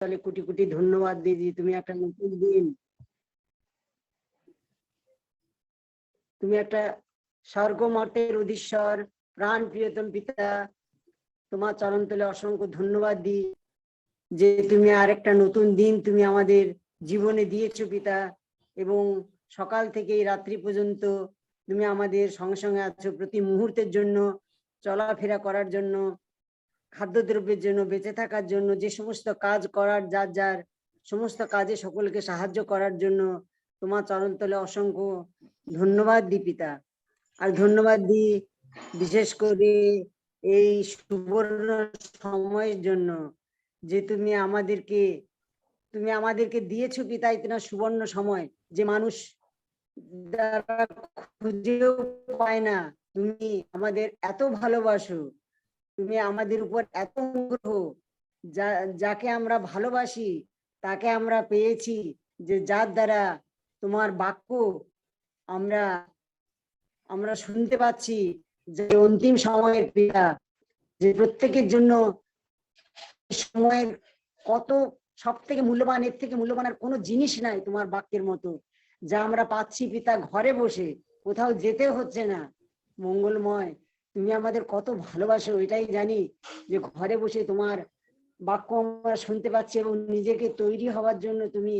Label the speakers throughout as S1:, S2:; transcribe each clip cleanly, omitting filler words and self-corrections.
S1: তাহলে কোটি কোটি ধন্যবাদ দিদি। তুমি একটা নতুন দিন, তুমি একটা স্বর্গ মর্তের অধীশ্বর প্রাণ প্রিয়তম পিতা, তোমার চরণ তলে অসংখ্য ধন্যবাদ দিই যে তুমি আরেকটা নতুন দিন তুমি আমাদের জীবনে দিয়েছো পিতা। এবং সকাল থেকে রাত্রি পর্যন্ত তুমি আমাদের সঙ্গে সঙ্গে আছো, প্রতি মুহূর্তের জন্য, চলাফেরা করার জন্য, খাদ্যদ্রব্যের জন্য, বেঁচে থাকার জন্য, যে সমস্ত কাজ করার যার যার সমস্ত কাজে সকলকে সাহায্য করার জন্য তোমার চরণতলে অসংখ্য ধন্যবাদ দিই পিতা। আর ধন্যবাদ দিই বিশেষ করে এই সুবর্ণ সময়ের জন্য যে তুমি আমাদেরকে দিয়েছো পিতা। ইতনা সুবর্ণ সময় যে মানুষ দ্বারা খুঁজেও পায় না। তুমি আমাদের এত ভালোবাসো, তুমি আমাদের উপর এত অনুগ্রহ, যাকে আমরা ভালোবাসি তাকে আমরা পেয়েছি, যে যার দ্বারা তোমার বাক্য আমরা আমরা শুনতে পাচ্ছি, যে অন্তিম সময়ের পিতা, যে প্রত্যেকের জন্য সময়ের কত সব থেকে মূল্যবান, এর থেকে মূল্যবান আর কোনো জিনিস নাই তোমার বাক্যের মতো, যা আমরা পাচ্ছি পিতা ঘরে বসে, কোথাও যেতে হচ্ছে না। মঙ্গলময়, তুমি আমাদের কত ভালোবাসো এটাই জানি, যে ঘরে বসে তোমার বাক্য আমরা শুনতে পাচ্ছি এবং নিজেকে তৈরি হওয়ার জন্য তুমি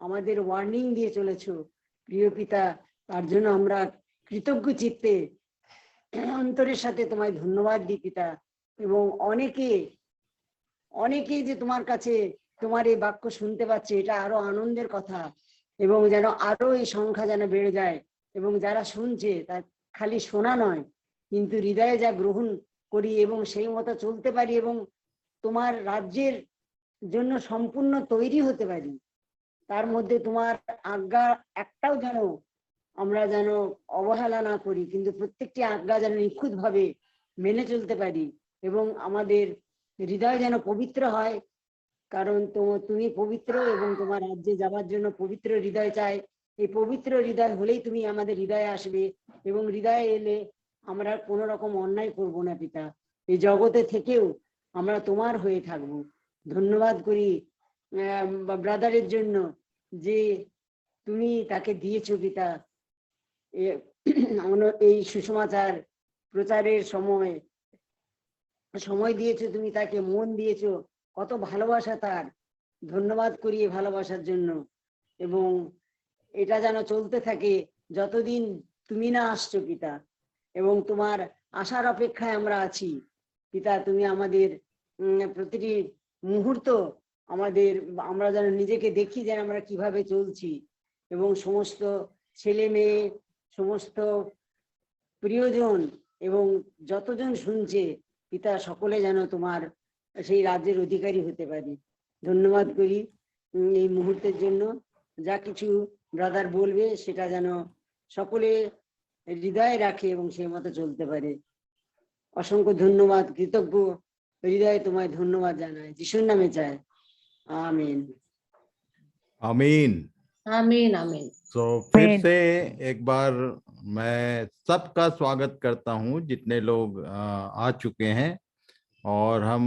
S1: আমাদের ওয়ার্নিং দিয়ে চলেছো প্রিয় পিতা। তার জন্য আমরা কৃতজ্ঞ চিত্তে অন্তরের সাথে তোমায় ধন্যবাদ দিই পিতা। এবং অনেকেই যে তোমার কাছে তোমার এই বাক্য শুনতে পাচ্ছে, এটা আরো আনন্দের কথা, এবং যেন আরো এই সংখ্যা যেন বেড়ে যায়, এবং যারা শুনছে তার খালি শোনা নয়, কিন্তু হৃদয়ে যা গ্রহণ করি এবং সেই মতো চলতে পারি এবং তোমার রাজ্যের জন্য সম্পূর্ণ তৈরি হতে পারি। তার মধ্যে তোমার আজ্ঞা একটাও যেন আমরা যেন অবহেলা না করি, কিন্তু প্রত্যেকটি আজ্ঞা যেন নিখুঁত ভাবে মেনে চলতে পারি, এবং আমাদের হৃদয় যেন পবিত্র হয়। কারণ তুমি পবিত্র এবং তোমার রাজ্যে যাবার জন্য পবিত্র হৃদয় চাই। এই পবিত্র হৃদয় হলেই তুমি আমাদের হৃদয়ে আসবে, এবং হৃদয়ে এলে আমরা কোনো রকম অন্যায় করব না পিতা। এই জগতে থেকেও আমরা তোমার হয়ে থাকবো। ধন্যবাদ করি ব্রাদারের জন্য, যে তুমি তাকে দিয়েছো পিতা এই সুসমাচার প্রচারের সময় দিয়েছো, তুমি তাকে মন দিয়েছো, কত ভালোবাসা তার। ধন্যবাদ করি এই ভালোবাসার জন্য, এবং এটা যেন চলতে থাকে যতদিন তুমি না আসছো পিতা, এবং তোমার আসার অপেক্ষায় আমরা আছি পিতা। তুমি আমাদের প্রতিটি মুহূর্ত আমরা যেন নিজেকে দেখি যেন আমরা কিভাবে চলছি, এবং সমস্ত ছেলে মেয়ে, সমস্ত প্রিয়জন এবং যতজন শুনছে পিতা, সকলে যেন তোমার সেই রাজ্যের অধিকারী হতে পারি। ধন্যবাদ করি এই মুহূর্তের জন্য। যা কিছু ব্রাদার বলবে সেটা যেন সকলে হৃদয়ে রাখে এবং সেই মতো চলতে পারে। অসংখ্য ধন্যবাদ, কৃতজ্ঞ হৃদয়ে তোমায় ধন্যবাদ জানাই, যিশুর নামে চাই, আমিন।
S2: आमीन।
S3: आमीन आमीन।
S2: तो फिर से एक बार मैं सबका स्वागत करता हूं, जितने लोग आ चुके हैं, और हम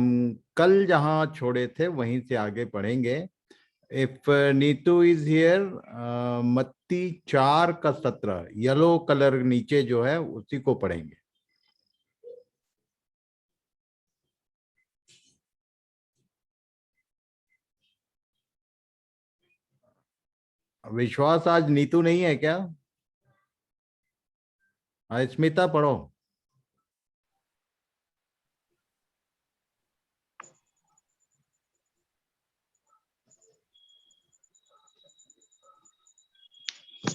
S2: कल जहां छोड़े थे वहीं से आगे पढ़ेंगे। इफ नीतू इज हियर, मत्ती 4 का 17 येलो कलर नीचे जो है उसी को पढ़ेंगे। विश्वास आज नीतू नहीं है क्या? स्मिता पढ़ो।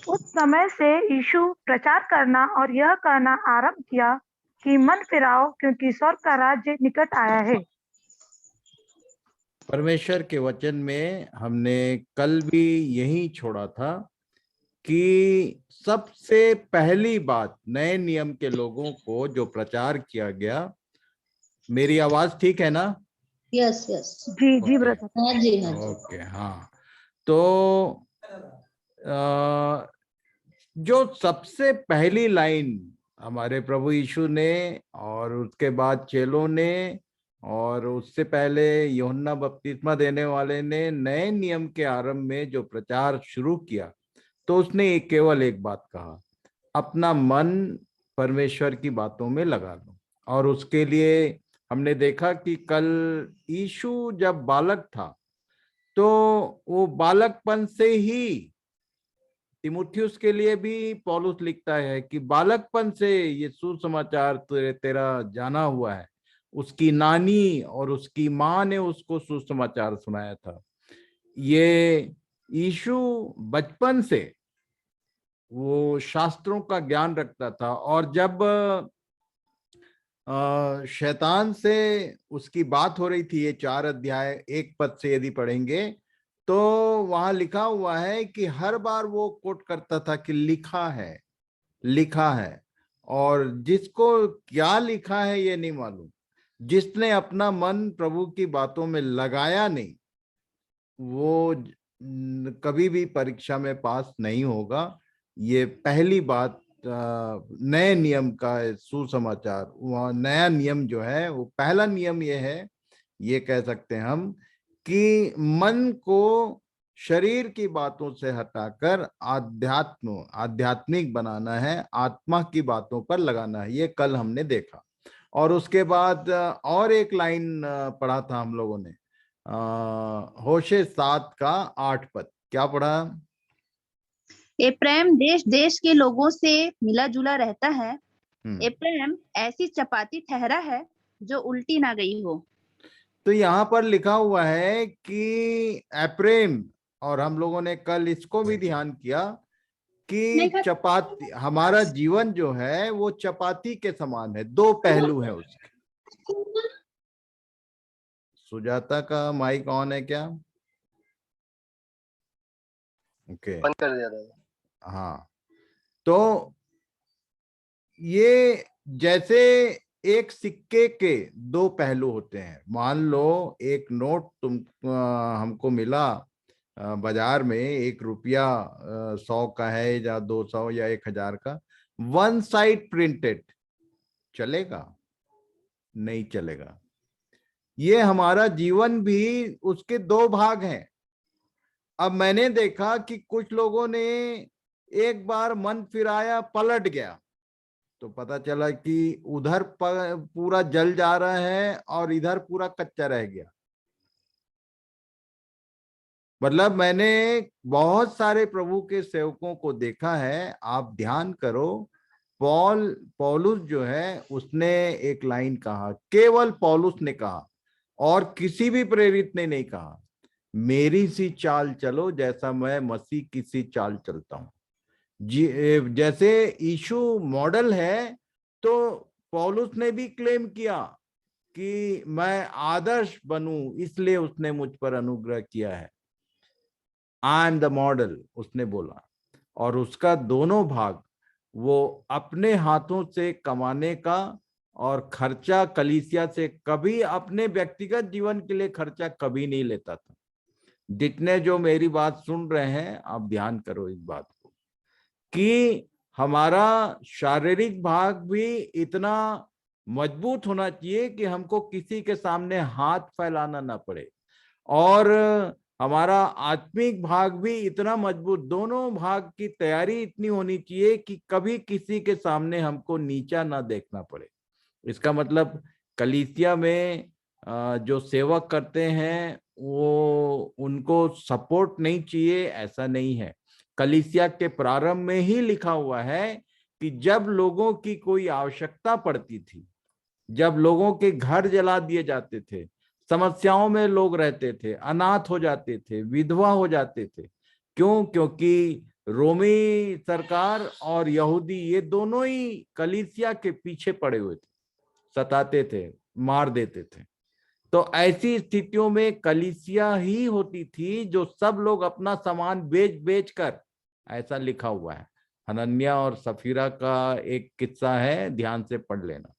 S4: उस समय से यीशु प्रचार करना और यह कहना आरंभ किया कि मन फिराओ, क्योंकि स्वर्ग का राज्य निकट आया है।
S2: परमेश्वर के वचन में हमने कल भी यही छोड़ा था कि सबसे पहली बात नए नियम के लोगों को जो प्रचार किया गया, मेरी आवाज ठीक है ना?
S3: यस यस
S4: जी जी ब्रदर।
S3: हाँ जी हाँ जी।
S2: ओके, हाँ। तो जो सबसे पहली लाइन हमारे प्रभु यीशु ने और उसके बाद चेलों ने और उससे पहले यूहन्ना बपतिस्मा देने वाले ने नए नियम के आरंभ में जो प्रचार शुरू किया, तो उसने केवल एक बात कहा, अपना मन परमेश्वर की बातों में लगा लो। और उसके लिए हमने देखा कि कल यीशु जब बालक था तो वो बालकपन से ही, तिमुथियुस के लिए भी पौलुस लिखता है कि बालकपन से ये सुसमाचार तेरा जाना हुआ है। उसकी नानी और उसकी माँ ने उसको सुसमाचार सुनाया था। ये यीशु बचपन से वो शास्त्रों का ज्ञान रखता था, और जब शैतान से उसकी बात हो रही थी, ये 4 अध्याय 1 पद से यदि पढ़ेंगे तो वहां लिखा हुआ है कि हर बार वो कोट करता था कि लिखा है, लिखा है। और जिसको क्या लिखा है ये नहीं मालूम, जिसने अपना मन प्रभु की बातों में लगाया नहीं, वो कभी भी परीक्षा में पास नहीं होगा। ये पहली बात नए नियम का सुसमाचार, वह नया नियम जो है, वो पहला नियम ये है, ये कह सकते हैं हम, कि मन को शरीर की बातों से हटाकर आध्यात्मिक बनाना है, आत्मा की बातों पर लगाना है। ये कल हमने देखा। और उसके बाद और एक लाइन पढ़ा था हम लोगों ने, होशे 7 का 8 पद। क्या पढ़ा?
S5: ये प्रेम देश देश के लोगों से मिला जुला रहता है। ये प्रेम ऐसी चपाती ठहरा है जो उल्टी ना गई हो।
S2: तो यहाँ पर लिखा हुआ है कि एप्रेम, और हम लोगों ने कल इसको भी ध्यान किया कि चपाती, हमारा जीवन जो है वो चपाती के समान है, 2 पहलू है उसके। सुजाता का माइक ऑन है क्या? ओके,
S6: बंद कर दिया था।
S2: हाँ, तो ये जैसे एक सिक्के के 2 पहलू होते हैं। मान लो एक नोट हमको मिला बाजार में, 1 रुपया 100 का है या 200 या 1000 का, 1 साइड प्रिंटेड, चलेगा? नहीं चलेगा। ये हमारा जीवन भी, उसके 2 भाग हैं। अब मैंने देखा कि कुछ लोगों ने एक बार मन फिराया, पलट गया, तो पता चला कि उधर पूरा जल जा रहा है और इधर पूरा कच्चा रह गया। मतलब मैंने बहुत सारे प्रभु के सेवकों को देखा है। आप ध्यान करो, पौलुस जो है उसने एक लाइन कहा, केवल पौलुस ने कहा और किसी भी प्रेरित ने नहीं कहा, मेरी सी चाल चलो जैसा मैं मसीह की सी चाल चलता हूं। जैसे यीशु मॉडल है, तो पौलुस ने भी क्लेम किया कि मैं आदर्श बनूं, इसलिए उसने मुझ पर अनुग्रह किया है। आई एम द मॉडल, उसने बोला। और उसका दोनों भाग, वो अपने हाथों से कमाने का और खर्चा कलीसिया से, कभी अपने व्यक्तिगत जीवन के लिए खर्चा कभी नहीं लेता था। जितने जो मेरी बात सुन रहे हैं, आप ध्यान करो इस बात को, कि हमारा शारीरिक भाग भी इतना मजबूत होना चाहिए कि हमको किसी के सामने हाथ फैलाना ना पड़े, और हमारा आत्मिक भाग भी इतना मजबूत, दोनों भाग की तैयारी इतनी होनी चाहिए कि कभी किसी के सामने हमको नीचा ना देखना पड़े। इसका मतलब कलीसिया में जो सेवक करते हैं वो, उनको सपोर्ट नहीं चाहिए, ऐसा नहीं है। कलीसिया के प्रारंभ में ही लिखा हुआ है कि जब लोगों की कोई आवश्यकता पड़ती थी, जब लोगों के घर जला दिए जाते थे, समस्याओं में लोग रहते थे, अनाथ हो जाते थे, विधवा हो जाते थे, क्यों? क्योंकि रोमी सरकार और यहूदी, ये दोनों ही कलीसिया के पीछे पड़े हुए थे, सताते थे, मार देते थे। तो ऐसी स्थितियों में कलीसिया ही होती थी जो सब लोग अपना सामान बेच बेच कर, ऐसा लिखा हुआ है। हनन्या और सफीरा का एक किस्सा है, ध्यान से पढ़ लेना,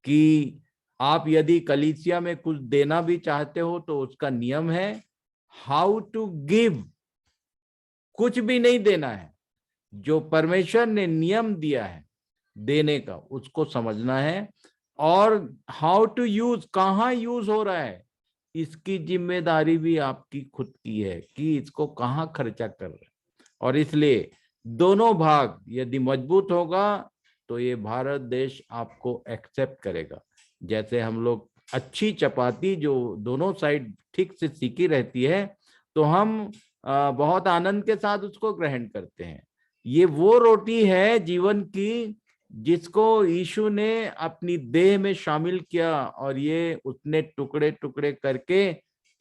S2: कि आप यदि कलीसिया में कुछ देना भी चाहते हो तो उसका नियम है हाउ टू गिव। कुछ भी नहीं देना है, जो परमेश्वर ने नियम दिया है देने का, उसको समझना है और हाउ टू यूज, कहाँ यूज हो रहा है, इसकी जिम्मेदारी भी आपकी खुद की है कि इसको कहाँ खर्चा कर रहे हैं। और इसलिए दोनों भाग यदि मजबूत होगा तो ये भारत देश आपको एक्सेप्ट करेगा। जैसे हम लोग अच्छी चपाती जो दोनों साइड ठीक से सीखी रहती है तो हम बहुत आनंद के साथ उसको ग्रहण करते हैं। ये वो रोटी है जीवन की जिसको यीशु ने अपनी देह में शामिल किया और ये उसने टुकड़े टुकड़े करके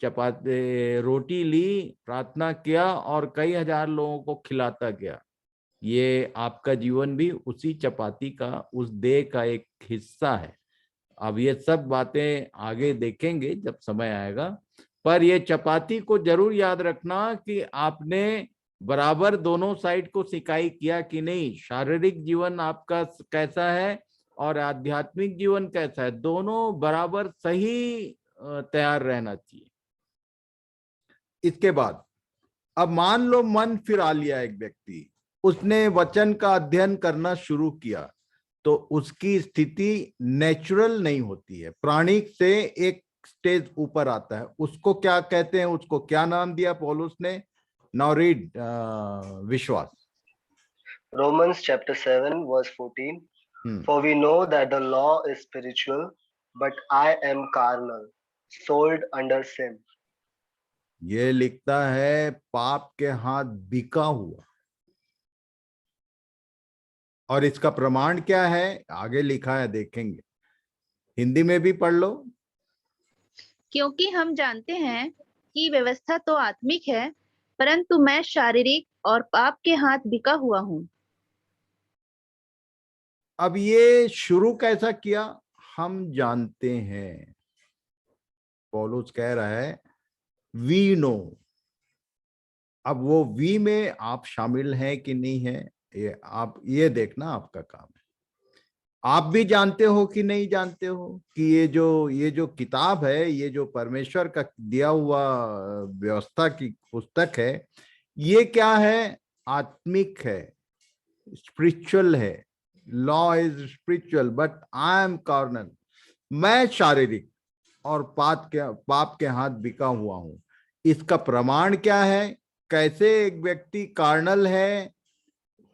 S2: चपाती रोटी ली, प्रार्थना किया और कई हजार लोगों को खिलाता गया। ये आपका जीवन भी उसी चपाती का, उस देह का एक हिस्सा है। अब ये सब बातें आगे देखेंगे जब समय आएगा, पर ये चपाती को जरूर याद रखना कि आपने बराबर दोनों साइड को सिकाई किया कि नहीं। शारीरिक जीवन आपका कैसा है और आध्यात्मिक जीवन कैसा है, दोनों बराबर सही तैयार रहना चाहिए। इसके बाद अब मान लो मन फिरा लिया एक व्यक्ति, उसने वचन का अध्ययन करना शुरू किया तो उसकी स्थिति नेचुरल नहीं होती है, प्राणिक से एक स्टेज ऊपर आता है। उसको क्या कहते हैं, उसको क्या नाम दिया पौलुस ने? नाउ रीड विश्वास।
S6: Romans chapter 7 verse 14. For we know that the law is spiritual, but I am carnal, sold under sin.
S2: ये लिखता है पाप के हाथ बिका हुआ। और इसका प्रमाण क्या है, आगे लिखा है, देखेंगे। हिंदी में भी पढ़ लो।
S5: क्योंकि हम जानते हैं कि व्यवस्था तो आत्मिक है, परंतु मैं शारीरिक और पाप के हाथ बिका हुआ हूँ।
S2: अब ये शुरू कैसा किया हम जानते हैं। पौलुस कह रहा है वी नो। अब वो वी में आप शामिल हैं कि नहीं है, ये आप ये देखना आपका काम है। आप भी जानते हो कि नहीं जानते हो कि ये जो किताब है, ये जो परमेश्वर का दिया हुआ व्यवस्था की पुस्तक है, ये क्या है? आत्मिक है, स्पिरिचुअल है। Law is spiritual but I am carnal. मैं शारीरिक और पाप के हाथ बिका हुआ हूं। इसका प्रमाण क्या है? कैसे एक व्यक्ति कार्नल है,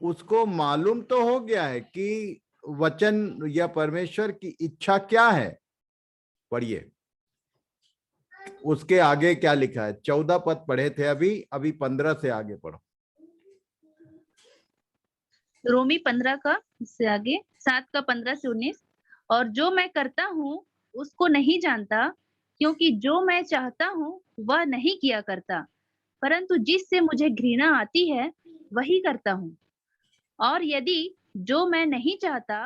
S2: उसको मालूम तो हो गया है कि वचन या परमेश्वर की इच्छा क्या है। पढ़िए उसके आगे क्या लिखा है। 14 पद पढ़े थे अभी 15 से आगे पढ़ो।
S5: रोमी 15 का से आगे 7 का 15 से 19। और जो मैं करता हूँ उसको नहीं जानता, क्योंकि जो मैं चाहता हूँ वह नहीं किया करता, परंतु जिससे मुझे घृणा आती है वही करता हूँ। और यदि जो मैं नहीं चाहता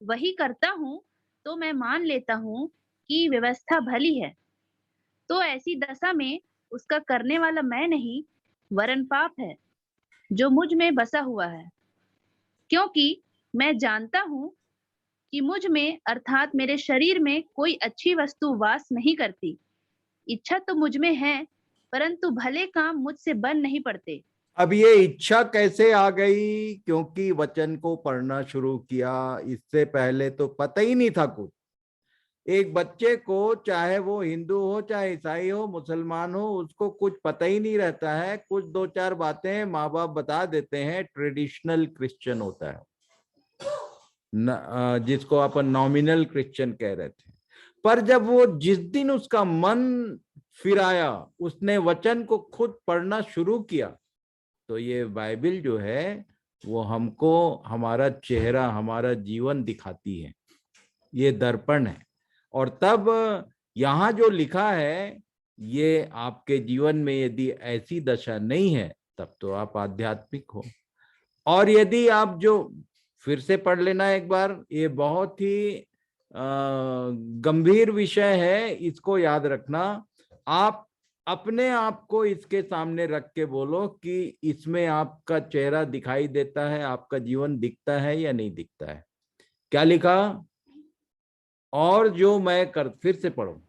S5: वही करता हूँ तो मैं मान लेता हूँ कि व्यवस्था भली है। तो ऐसी दशा में उसका करने वाला मैं नहीं वरन पाप है जो मुझ में बसा हुआ है। क्योंकि मैं जानता हूँ कि मुझ में अर्थात मेरे शरीर में कोई अच्छी वस्तु वास नहीं करती। इच्छा तो मुझ में है, परंतु भले काम मुझसे बन नहीं पड़ते।
S2: अब ये इच्छा कैसे आ गई? क्योंकि वचन को पढ़ना शुरू किया। इससे पहले तो पता ही नहीं था कुछ। एक बच्चे को, चाहे वो हिंदू हो, चाहे ईसाई हो, मुसलमान हो, उसको कुछ पता ही नहीं रहता है। कुछ 2-4 बातें माँ बाप बता देते हैं। ट्रेडिशनल क्रिश्चियन होता है, जिसको अपन नॉमिनल क्रिश्चियन कह रहे थे। पर जब वो जिस दिन उसका मन फिराया, उसने वचन को खुद पढ़ना शुरू किया, तो ये बाइबल जो है वो हमको हमारा चेहरा, हमारा जीवन दिखाती है। ये दर्पण है। और तब यहाँ जो लिखा है, ये आपके जीवन में यदि ऐसी दशा नहीं है तब तो आप आध्यात्मिक हो। और यदि आप जो, फिर से पढ़ लेना एक बार, ये बहुत ही गंभीर विषय है, इसको याद रखना। आप अपने आप को इसके सामने रख के बोलो कि इसमें आपका चेहरा दिखाई देता है, आपका जीवन दिखता है या नहीं दिखता है। क्या लिखा? और जो मैं कर, फिर से पढ़ो।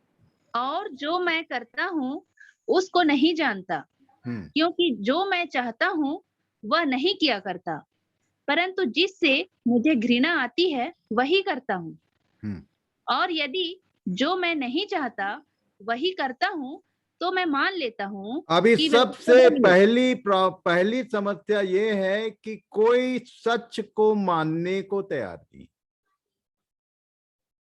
S5: और जो मैं करता हूँ उसको नहीं जानता, क्योंकि जो मैं चाहता हूँ वह नहीं किया करता, परंतु जिससे मुझे घृणा आती है वही करता हूँ। और यदि जो मैं नहीं चाहता वही करता हूँ तो मैं मान लेता हूँ
S2: अभी
S5: कि वह
S2: सबसे
S5: सही है।
S2: पहली समस्या ये है कि कोई सच को मानने को तैयार नहीं।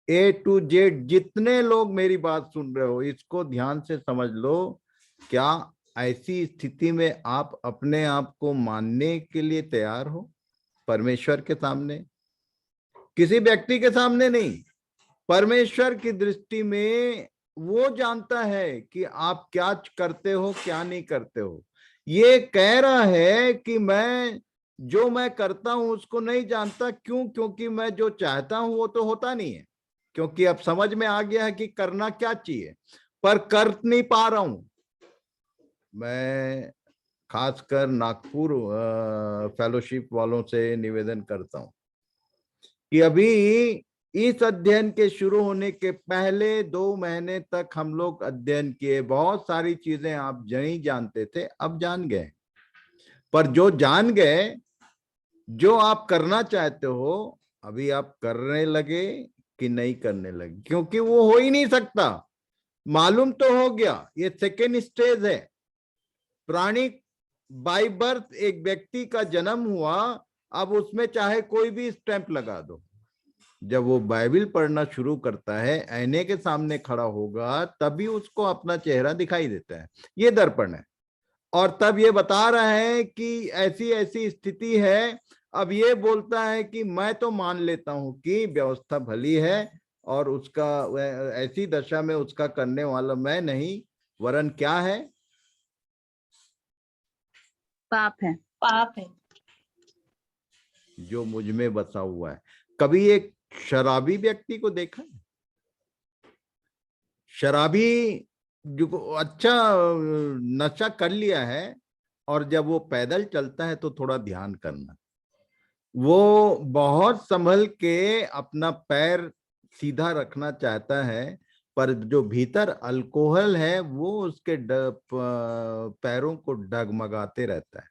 S2: ए टू जेड जितने लोग मेरी बात सुन रहे हो, इसको ध्यान से समझ लो। क्या ऐसी स्थिति में आप अपने आप को मानने के लिए तैयार हो? परमेश्वर के सामने, किसी व्यक्ति के सामने नहीं, परमेश्वर की दृष्टि में वो जानता है कि आप क्या करते हो, क्या नहीं करते हो। ये कह रहा है कि जो मैं करता हूं उसको नहीं जानता। क्यों? क्योंकि मैं जो चाहता हूं वो तो होता नहीं है, क्योंकि अब समझ में आ गया है कि करना क्या चाहिए, पर कर नहीं पा रहा हूं। मैं खासकर नागपुर फेलोशिप वालों से निवेदन करता हूं कि अभी इस अध्ययन के शुरू होने के पहले 2 महीने तक हम लोग अध्ययन किए, बहुत सारी चीजें आप नहीं जानते थे, अब जान गए। पर जो जान गए, जो आप करना चाहते हो, अभी आप करने लगे कि नहीं करने लगे? क्योंकि वो हो ही नहीं सकता। मालूम तो हो गया, ये सेकेंड स्टेज है। प्राणी बाय बर्थ एक व्यक्ति का जन्म हुआ, अब उसमें चाहे कोई भी स्टैंप लगा दो। जब वो बाइबल पढ़ना शुरू करता है, आईने के सामने खड़ा होगा, तभी उसको अपना चेहरा दिखाई देता है। ये दर्पण है। और तब ये बता रहा है कि ऐसी ऐसी स्थिति है। अब ये बोलता है कि मैं तो मान लेता हूं कि व्यवस्था भली है और उसका ऐसी दशा में उसका करने वाला मैं नहीं, वरन क्या है?
S5: पाप है।
S3: पाप है।
S2: जो मुझ में बसा हुआ है। कभी एक शराबी व्यक्ति को देखा? शराबी जो अच्छा नशा कर लिया है, और जब वो पैदल चलता है तो थोड़ा ध्यान करना, वो बहुत संभल के अपना पैर सीधा रखना चाहता है, पर जो भीतर अल्कोहल है वो उसके पैरों को डगमगाते रहता है।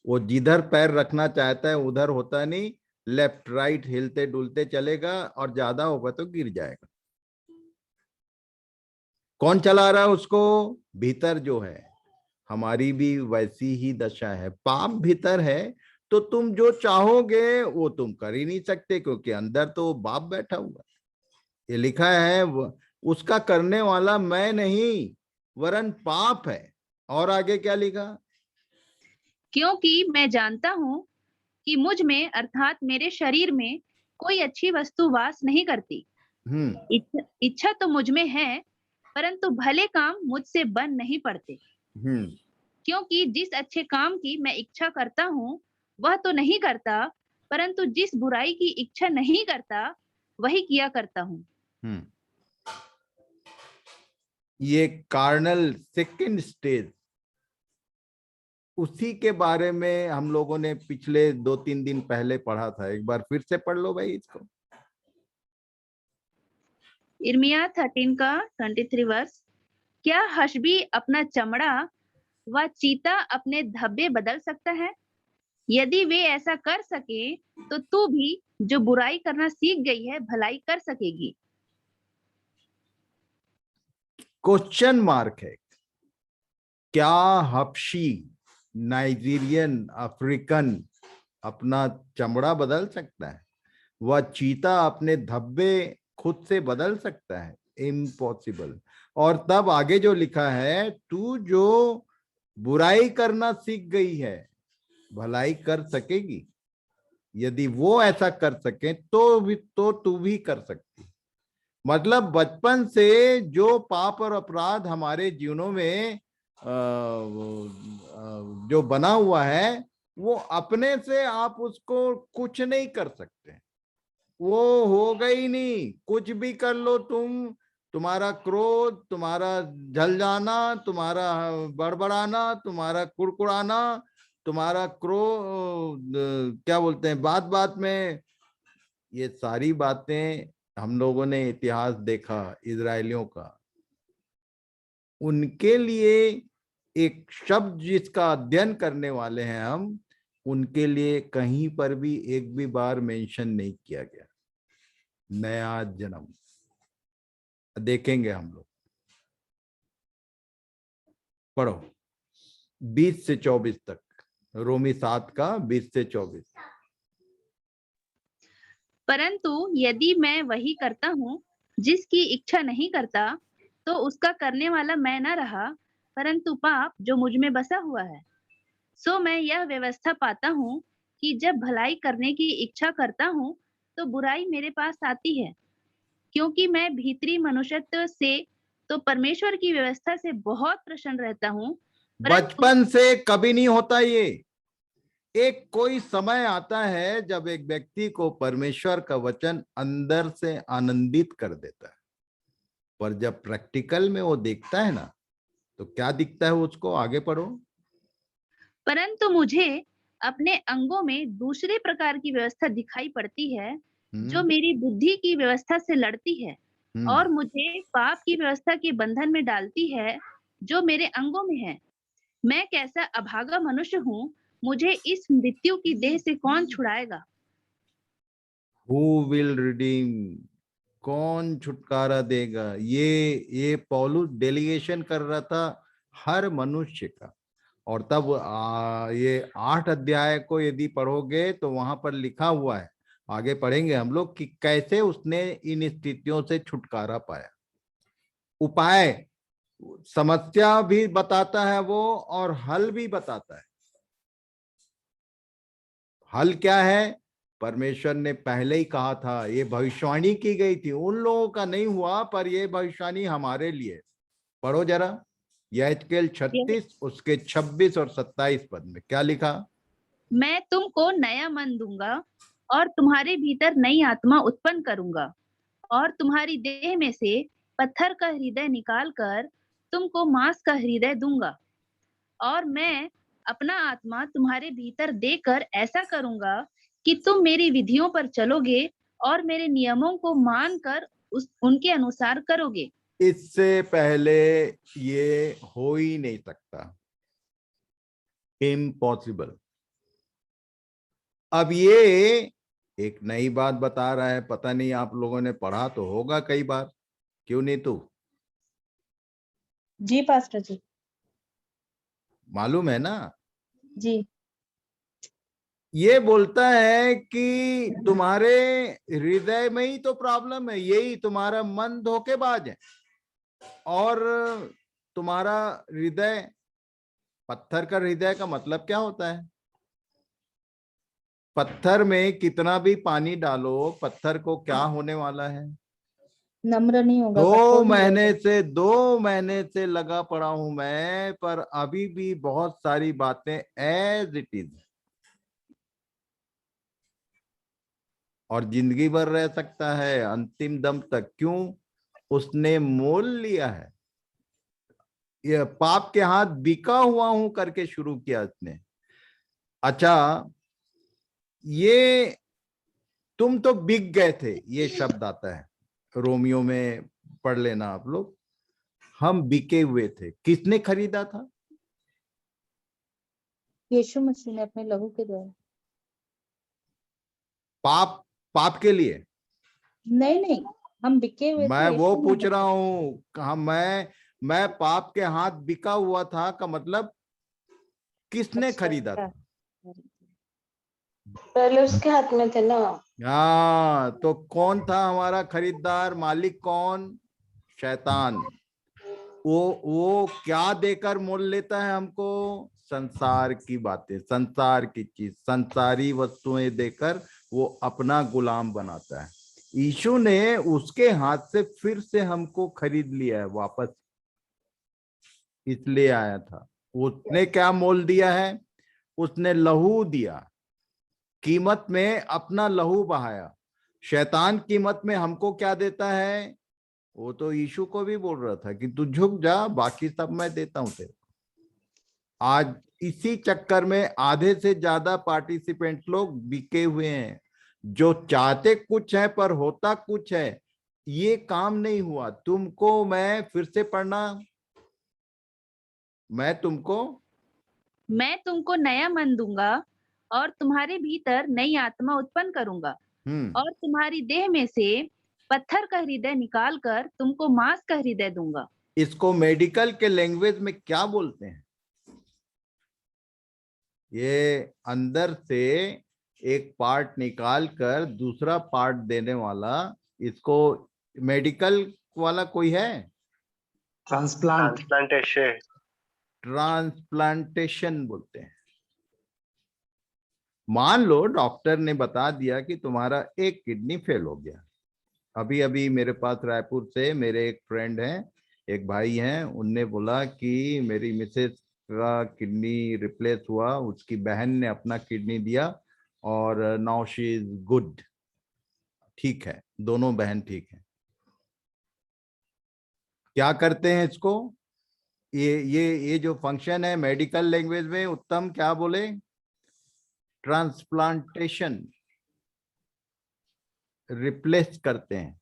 S2: वो जिधर पैर रखना चाहता है उधर होता नहीं, लेफ्ट राइट हिलते डुलते चलेगा, और ज्यादा होगा तो गिर जाएगा। कौन चला रहा है उसको? भीतर जो है। हमारी भी वैसी ही दशा है। पाप भीतर है तो तुम जो चाहोगे वो तुम कर ही नहीं सकते, क्योंकि अंदर तो बाप बैठा हुआ है। ये लिखा है उसका करने वाला मैं नहीं, वरन पाप है। और आगे क्या लिखा?
S5: क्योंकि मैं जानता हूँ कि मुझ में अर्थात मेरे शरीर में कोई अच्छी वस्तु वास नहीं करती। इच्छा तो मुझ में है, परंतु भले काम मुझसे बन नहीं पड़ते। क्योंकि जिस अच्छे काम की मैं इच्छा करता हूँ वह तो नहीं करता, परंतु जिस बुराई की इच्छा नहीं करता वही किया करता हूँ।
S2: ये कार्नल सेकंड स्टेज, उसी के बारे में हम लोगों ने पिछले 2-3 दिन पहले पढ़ा था। एक बार फिर से पढ़ लो भाई इसको।
S5: इर्मिया 13 का 23 वर्ष। क्या हशबी अपना चमड़ा व चीता अपने धब्बे बदल सकता है? यदि वे ऐसा कर सके तो तू भी जो बुराई करना सीख गई है भलाई कर सकेगी।
S2: क्वेश्चन मार्क है। क्या हबशी, नाइजीरियन, अफ्रीकन अपना चमड़ा बदल सकता है? वह चीता अपने धब्बे खुद से बदल सकता है? इम्पॉसिबल। और तब आगे जो लिखा है, तू जो बुराई करना सीख गई है भलाई कर सकेगी। यदि वो ऐसा कर सके तो तू भी कर सकती। मतलब बचपन से जो पाप और अपराध हमारे जीवनों में जो बना हुआ है, वो अपने से आप उसको कुछ नहीं कर सकते। वो होगा ही नहीं। कुछ भी कर लो तुम, तुम्हारा क्रोध, तुम्हारा जल जाना, तुम्हारा बड़बड़ाना, तुम्हारा कुड़कुड़ाना, तुम्हारा क्रोध, क्या बोलते हैं, बात बात में, ये सारी बातें हम लोगों ने इतिहास देखा इजरायलियों का। उनके लिए एक शब्द जिसका अध्ययन करने वाले हैं हम, उनके लिए कहीं पर भी एक भी बार मेंशन नहीं किया गया, नया जन्म। देखेंगे हम लोग। पढ़ो 20 से 24 तक, रोमी 7 का 20 से 24।
S5: परंतु यदि मैं वही करता हूँ जिसकी इच्छा नहीं करता, तो उसका करने वाला मैं न रहा, परंतु पाप जो मुझ में बसा हुआ है। सो मैं यह व्यवस्था पाता हूँ कि जब भलाई करने की इच्छा करता हूँ, तो बुराई मेरे पास आती है, क्योंकि मैं भीतरी मनुष्यत्व से तो परमेश्वर की व्यवस्था से बहुत प्रसन्न रहता हूँ।
S2: बचपन से कभी नहीं होता ये। एक कोई समय आता है जब एक व्यक्ति को परमेश्वर का वचन अंदर से आनंदित कर देता है, पर जब प्रैक्टिकल में वो देखता है ना, तो क्या दिखता है उसको? आगे पढ़ो।
S5: परंतु मुझे अपने अंगों में दूसरे प्रकार की व्यवस्था दिखाई पड़ती है, जो मेरी बुद्धि की व्यवस्था से लड़ती है और मुझे पाप की व्यवस्था के बंधन में डालती है, जो मेरे अंगों में है। मैं कैसा अभागा मनुष्य हूँ, मुझे इस मृत्यु की देह से कौन छुड़ाएगा?
S2: Who will redeem? कौन छुटकारा देगा? ये पौलुस डेलीगेशन कर रहा था हर मनुष्य का। और तब ये 8 अध्याय को यदि पढ़ोगे तो वहां पर लिखा हुआ है, आगे पढ़ेंगे हम लोग, कि कैसे उसने इन स्थितियों से छुटकारा पाया। उपाय, समस्या भी बताता है वो और हल भी बताता है। हल क्या है? परमेश्वर ने पहले ही कहा था, ये भविष्यवाणी की गई थी, उन लोगों का नहीं हुआ, पर ये भविष्यवाणी हमारे लिए। पढ़ो जरा यहेजकेल 36 उसके 26 और 27 पद में क्या लिखा?
S5: मैं तुमको नया मन दूंगा और तुम्हारे भीतर नई आत्मा उत्पन्न करूंगा, और तुम्हारी देह में से पत्थर का हृदय निकालकर तुमको मांस का हृदय दूंगा, और मैं अपना आत्मा तुम्हारे भीतर देकर ऐसा करूंगा कि तुम मेरी विधियों पर चलोगे और मेरे नियमों को मानकर उनके अनुसार करोगे।
S2: इससे पहले ये हो ही नहीं सकता, इम्पॉसिबल। अब ये एक नई बात बता रहा है, पता नहीं आप लोगों ने पढ़ा तो होगा कई बार, क्यों नहीं? तू
S7: जी पास्टर जी।
S2: मालूम है ना?
S7: जी।
S2: ये बोलता है कि तुम्हारे हृदय में ही तो प्रॉब्लम है, यही तुम्हारा मन धोखेबाज है, और तुम्हारा हृदय, पत्थर का हृदय का मतलब क्या होता है? पत्थर में कितना भी पानी डालो, पत्थर को क्या होने वाला है?
S7: नम्र नहीं होगा।
S2: 2 महीने से लगा पड़ा हूं मैं, पर अभी भी बहुत सारी बातें एज इट इज, और जिंदगी भर रह सकता है अंतिम दम तक। क्यों? उसने मोल लिया है। ये पाप के हाथ बिका हुआ हूं करके शुरू किया उसने। अच्छा, ये तुम तो बिक गए थे, ये शब्द आता है रोमियो में, पढ़ लेना आप लोग। हम बिके हुए थे, किसने खरीदा था?
S7: यीशु मसीह ने अपने लहू के द्वारा।
S2: पाप के लिए
S7: नहीं नहीं, हम बिके हुए थे।
S2: मैं वो पूछ रहा हूँ, कहा मैं पाप के हाथ बिका हुआ था का मतलब किसने खरीदा था?
S3: पहले उसके हाथ में थे ना।
S2: हाँ, तो कौन था हमारा खरीदार? मालिक कौन? शैतान। वो क्या देकर मोल लेता है हमको? संसार की बातें, संसार की चीज, संसारी वस्तुएं देकर वो अपना गुलाम बनाता है। यीशु ने उसके हाथ से फिर से हमको खरीद लिया है वापस, इसलिए आया था। उसने क्या मोल दिया है? उसने लहू दिया, कीमत में अपना लहू बहाया। शैतान कीमत में हमको क्या देता है? वो तो यीशु को भी बोल रहा था कि तू झुक जा, बाकी सब मैं देता हूं तेरे को। आज इसी चक्कर में आधे से ज्यादा पार्टिसिपेंट लोग बिके हुए हैं, जो चाहते कुछ है पर होता कुछ है। ये काम नहीं हुआ। तुमको मैं फिर से पढ़ना, मैं तुमको
S5: नया मन दूंगा और तुम्हारे भीतर नई आत्मा उत्पन्न करूंगा, और तुम्हारी देह में से पत्थर का हृदय निकाल कर तुमको मांस का हृदय दूंगा।
S2: इसको मेडिकल के लैंग्वेज में क्या बोलते हैं? ये अंदर से एक पार्ट निकाल कर दूसरा पार्ट देने वाला, इसको मेडिकल वाला कोई है?
S6: ट्रांसप्लांटेशन।
S2: ट्रांसप्लांटेशन बोलते हैं। मान लो डॉक्टर ने बता दिया कि तुम्हारा एक किडनी फेल हो गया। अभी अभी मेरे पास रायपुर से मेरे एक फ्रेंड हैं, एक भाई हैं, उनने बोला कि मेरी मिसेज का किडनी रिप्लेस हुआ, उसकी बहन ने अपना किडनी दिया और नाउ शी इज गुड, ठीक है, दोनों बहन ठीक है। क्या करते हैं इसको? ये जो फंक्शन है मेडिकल लैंग्वेज में, उत्तम क्या बोले? ट्रांसप्लांटेशन। रिप्लेस करते हैं,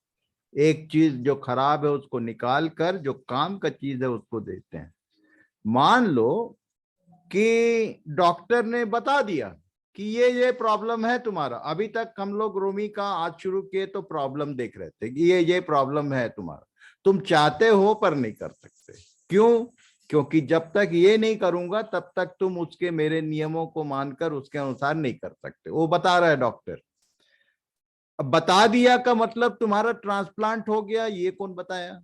S2: एक चीज जो खराब है उसको निकाल कर जो काम का चीज है उसको देते हैं। मान लो कि डॉक्टर ने बता दिया कि ये प्रॉब्लम है तुम्हारा। अभी तक हम लोग रोमी का आज शुरू किए तो प्रॉब्लम देख रहे थे कि ये प्रॉब्लम है तुम्हारा, तुम चाहते हो पर नहीं कर सकते। क्यों? क्योंकि जब तक ये नहीं करूंगा तब तक तुम उसके मेरे नियमों को मानकर उसके अनुसार नहीं कर सकते। वो बता रहा है डॉक्टर। अब बता दिया का मतलब तुम्हारा ट्रांसप्लांट हो गया, ये कौन बताया?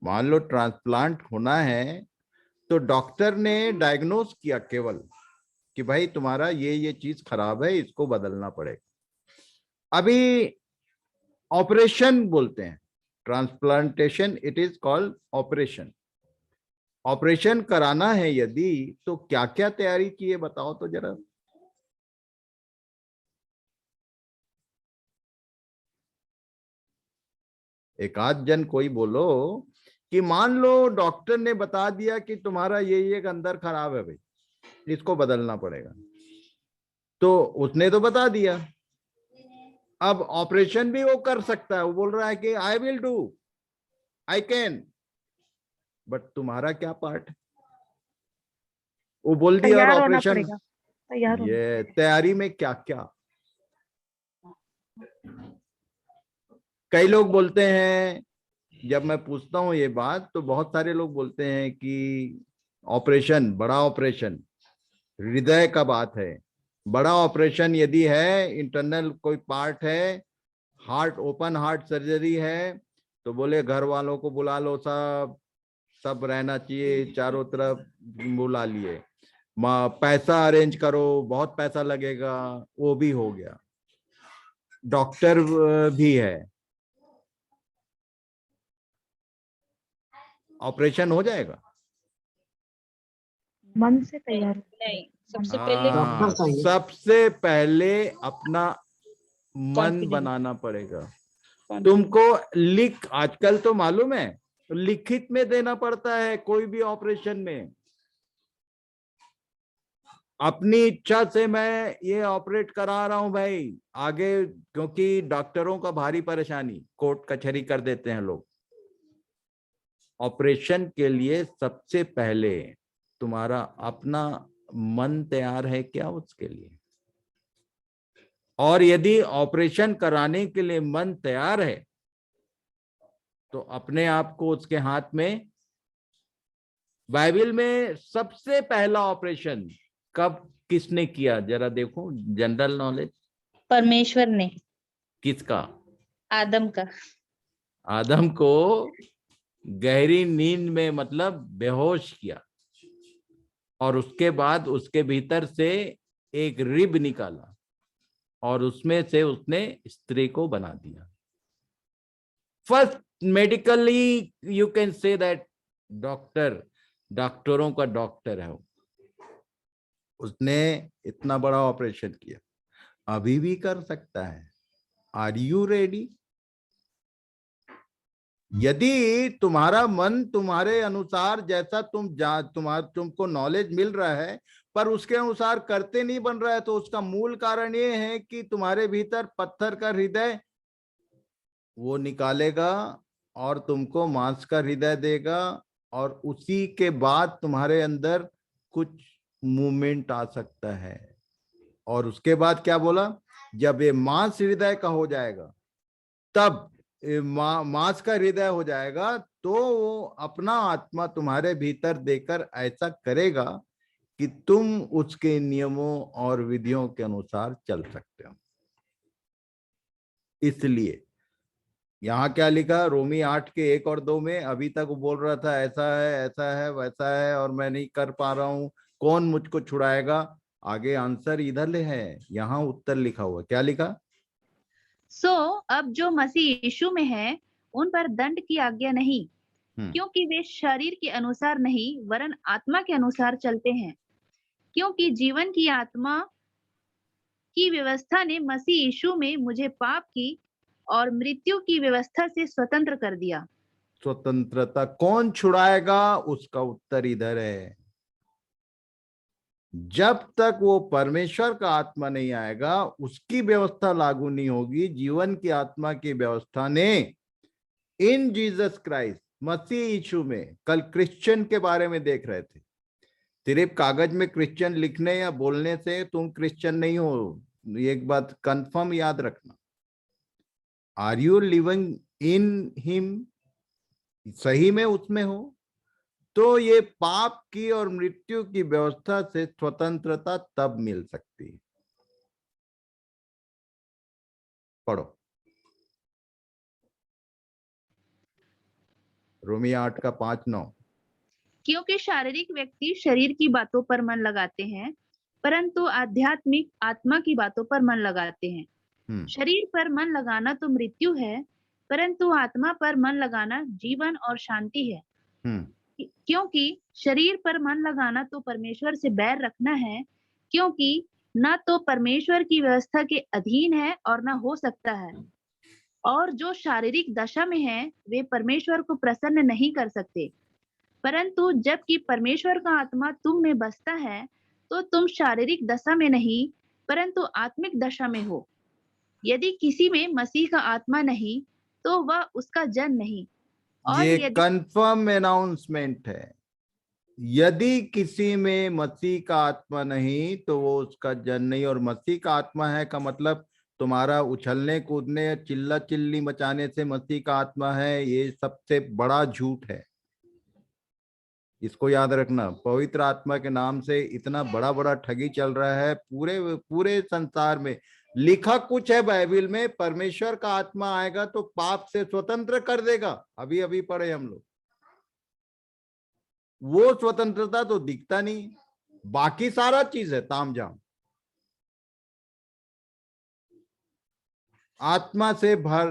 S2: मान लो ट्रांसप्लांट होना है तो डॉक्टर ने डायग्नोस किया केवल कि भाई तुम्हारा ये चीज खराब है, इसको बदलना पड़ेगा। अभी ऑपरेशन बोलते हैं transplantation, it is called operation. Operation कराना है यदि, तो क्या क्या तैयारी चाहिए बताओ तो जरा। एक आध जन कोई बोलो कि मान लो डॉक्टर ने बता दिया कि तुम्हारा ये अंदर खराब है भाई, इसको बदलना पड़ेगा, तो उसने तो बता दिया। अब ऑपरेशन भी वो कर सकता है, वो बोल रहा है कि I will do, I can, but तुम्हारा क्या पार्ट है? वो बोल दिया और ऑपरेशन, ये तैयारी में क्या क्या। कई लोग बोलते हैं, जब मैं पूछता हूं ये बात तो बहुत सारे लोग बोलते हैं कि ऑपरेशन, बड़ा ऑपरेशन हृदय का बात है, बड़ा ऑपरेशन यदि है, इंटरनल कोई पार्ट है, हार्ट, ओपन हार्ट सर्जरी है, तो बोले घर वालों को बुला लो, सब रहना चाहिए, चारों तरफ बुला लिए, पैसा अरेंज करो, बहुत पैसा लगेगा, वो भी हो गया। डॉक्टर भी है, ऑपरेशन हो जाएगा।
S4: मन से तैयार
S7: नहीं,
S2: सबसे पहले अपना मन
S7: Confident.
S2: बनाना पड़ेगा। तुमको आजकल तो मालूम है लिखित में देना पड़ता है कोई भी ऑपरेशन में। अपनी इच्छा से मैं ये ऑपरेट करा रहा हूं भाई आगे, क्योंकि डॉक्टरों का भारी परेशानी, कोर्ट कचहरी कर देते हैं लोग। ऑपरेशन के लिए सबसे पहले तुम्हारा अपना मन तैयार है क्या उसके लिए? और यदि ऑपरेशन कराने के लिए मन तैयार है तो अपने आप को उसके हाथ में, बाइबल में सबसे पहला ऑपरेशन कब किसने किया जरा देखो, जनरल नॉलेज।
S7: परमेश्वर ने।
S2: किसका?
S7: आदम का।
S2: आदम को गहरी नींद में मतलब बेहोश किया, और उसके बाद उसके भीतर से एक रिब निकाला और उसमें से उसने स्त्री को बना दिया। First medically you can say that डॉक्टरों का डॉक्टर है वो। उसने इतना बड़ा ऑपरेशन किया, अभी भी कर सकता है। Are you ready? यदि तुम्हारा मन तुम्हारे अनुसार, जैसा तुमको नॉलेज मिल रहा है पर उसके अनुसार करते नहीं बन रहा है, तो उसका मूल कारण ये है कि तुम्हारे भीतर पत्थर का हृदय वो निकालेगा और तुमको मांस का हृदय देगा, और उसी के बाद तुम्हारे अंदर कुछ मूवमेंट आ सकता है। और उसके बाद क्या बोला? जब ये मांस हृदय का हो जाएगा, तब मांस का हृदय हो जाएगा, तो वो अपना आत्मा तुम्हारे भीतर देकर ऐसा करेगा कि तुम उसके नियमों और विधियों के अनुसार चल सकते हो। इसलिए यहाँ क्या लिखा, रोमी 8 के 1 और 2 में, अभी तक वो बोल रहा था ऐसा है वैसा है और मैं नहीं कर पा रहा हूं, कौन मुझको छुड़ाएगा। आगे आंसर इधर ले है, यहाँ उत्तर लिखा हुआ, क्या लिखा?
S5: अब जो मसीह यीशु में है उन पर दंड की आज्ञा नहीं, क्योंकि वे शरीर के अनुसार नहीं वरन आत्मा के अनुसार चलते हैं। क्योंकि जीवन की आत्मा की व्यवस्था ने मसीह यीशु में मुझे पाप की और मृत्यु की व्यवस्था से स्वतंत्र कर दिया।
S2: स्वतंत्रता कौन छुड़ाएगा, उसका उत्तर इधर है। जब तक वो परमेश्वर का आत्मा नहीं आएगा, उसकी व्यवस्था लागू नहीं होगी। जीवन की आत्मा की व्यवस्था ने इन जीसस क्राइस्ट, मसीह यीशु में, कल क्रिश्चियन के बारे में देख रहे थे। सिर्फ कागज में क्रिश्चियन लिखने या बोलने से तुम क्रिश्चियन नहीं हो, एक बात कंफर्म याद रखना। Are you living in him, सही में उसमें हो, तो ये पाप की और मृत्यु की व्यवस्था से स्वतंत्रता तब मिल सकती है। पढ़ो रोमी 8 का 5-9।
S5: क्योंकि शारीरिक व्यक्ति शरीर की बातों पर मन लगाते हैं, परंतु आध्यात्मिक आत्मा की बातों पर मन लगाते हैं। शरीर पर मन लगाना तो मृत्यु है, परंतु आत्मा पर मन लगाना जीवन और शांति है। क्योंकि शरीर पर मन लगाना तो परमेश्वर से बैर रखना है, क्योंकि न तो परमेश्वर की व्यवस्था के अधीन है और न हो सकता है। और जो शारीरिक दशा में है वे परमेश्वर को प्रसन्न नहीं कर सकते। परंतु जबकि परमेश्वर का आत्मा तुम में बसता है, तो तुम शारीरिक दशा में नहीं परंतु आत्मिक दशा में हो। यदि किसी में मसीह का आत्मा नहीं तो वह उसका जन नहीं। और
S2: ये कंफर्म अनाउंसमेंट है, यदि किसी में मसीह का आत्मा नहीं तो वो उसका जन नहीं। और मसीह का आत्मा है का मतलब तुम्हारा उछलने कूदने चिल्ला चिल्ली मचाने से मसीह का आत्मा है, ये सबसे बड़ा झूठ है। इसको याद रखना। पवित्र आत्मा के नाम से इतना बड़ा बड़ा ठगी चल रहा है पूरे संसार में। लिखा कुछ है बाइबल में, परमेश्वर का आत्मा आएगा तो पाप से स्वतंत्र कर देगा। अभी अभी पढ़े हम लोग, वो स्वतंत्रता तो दिखता नहीं, बाकी सारा चीज है तामझाम। आत्मा से भर,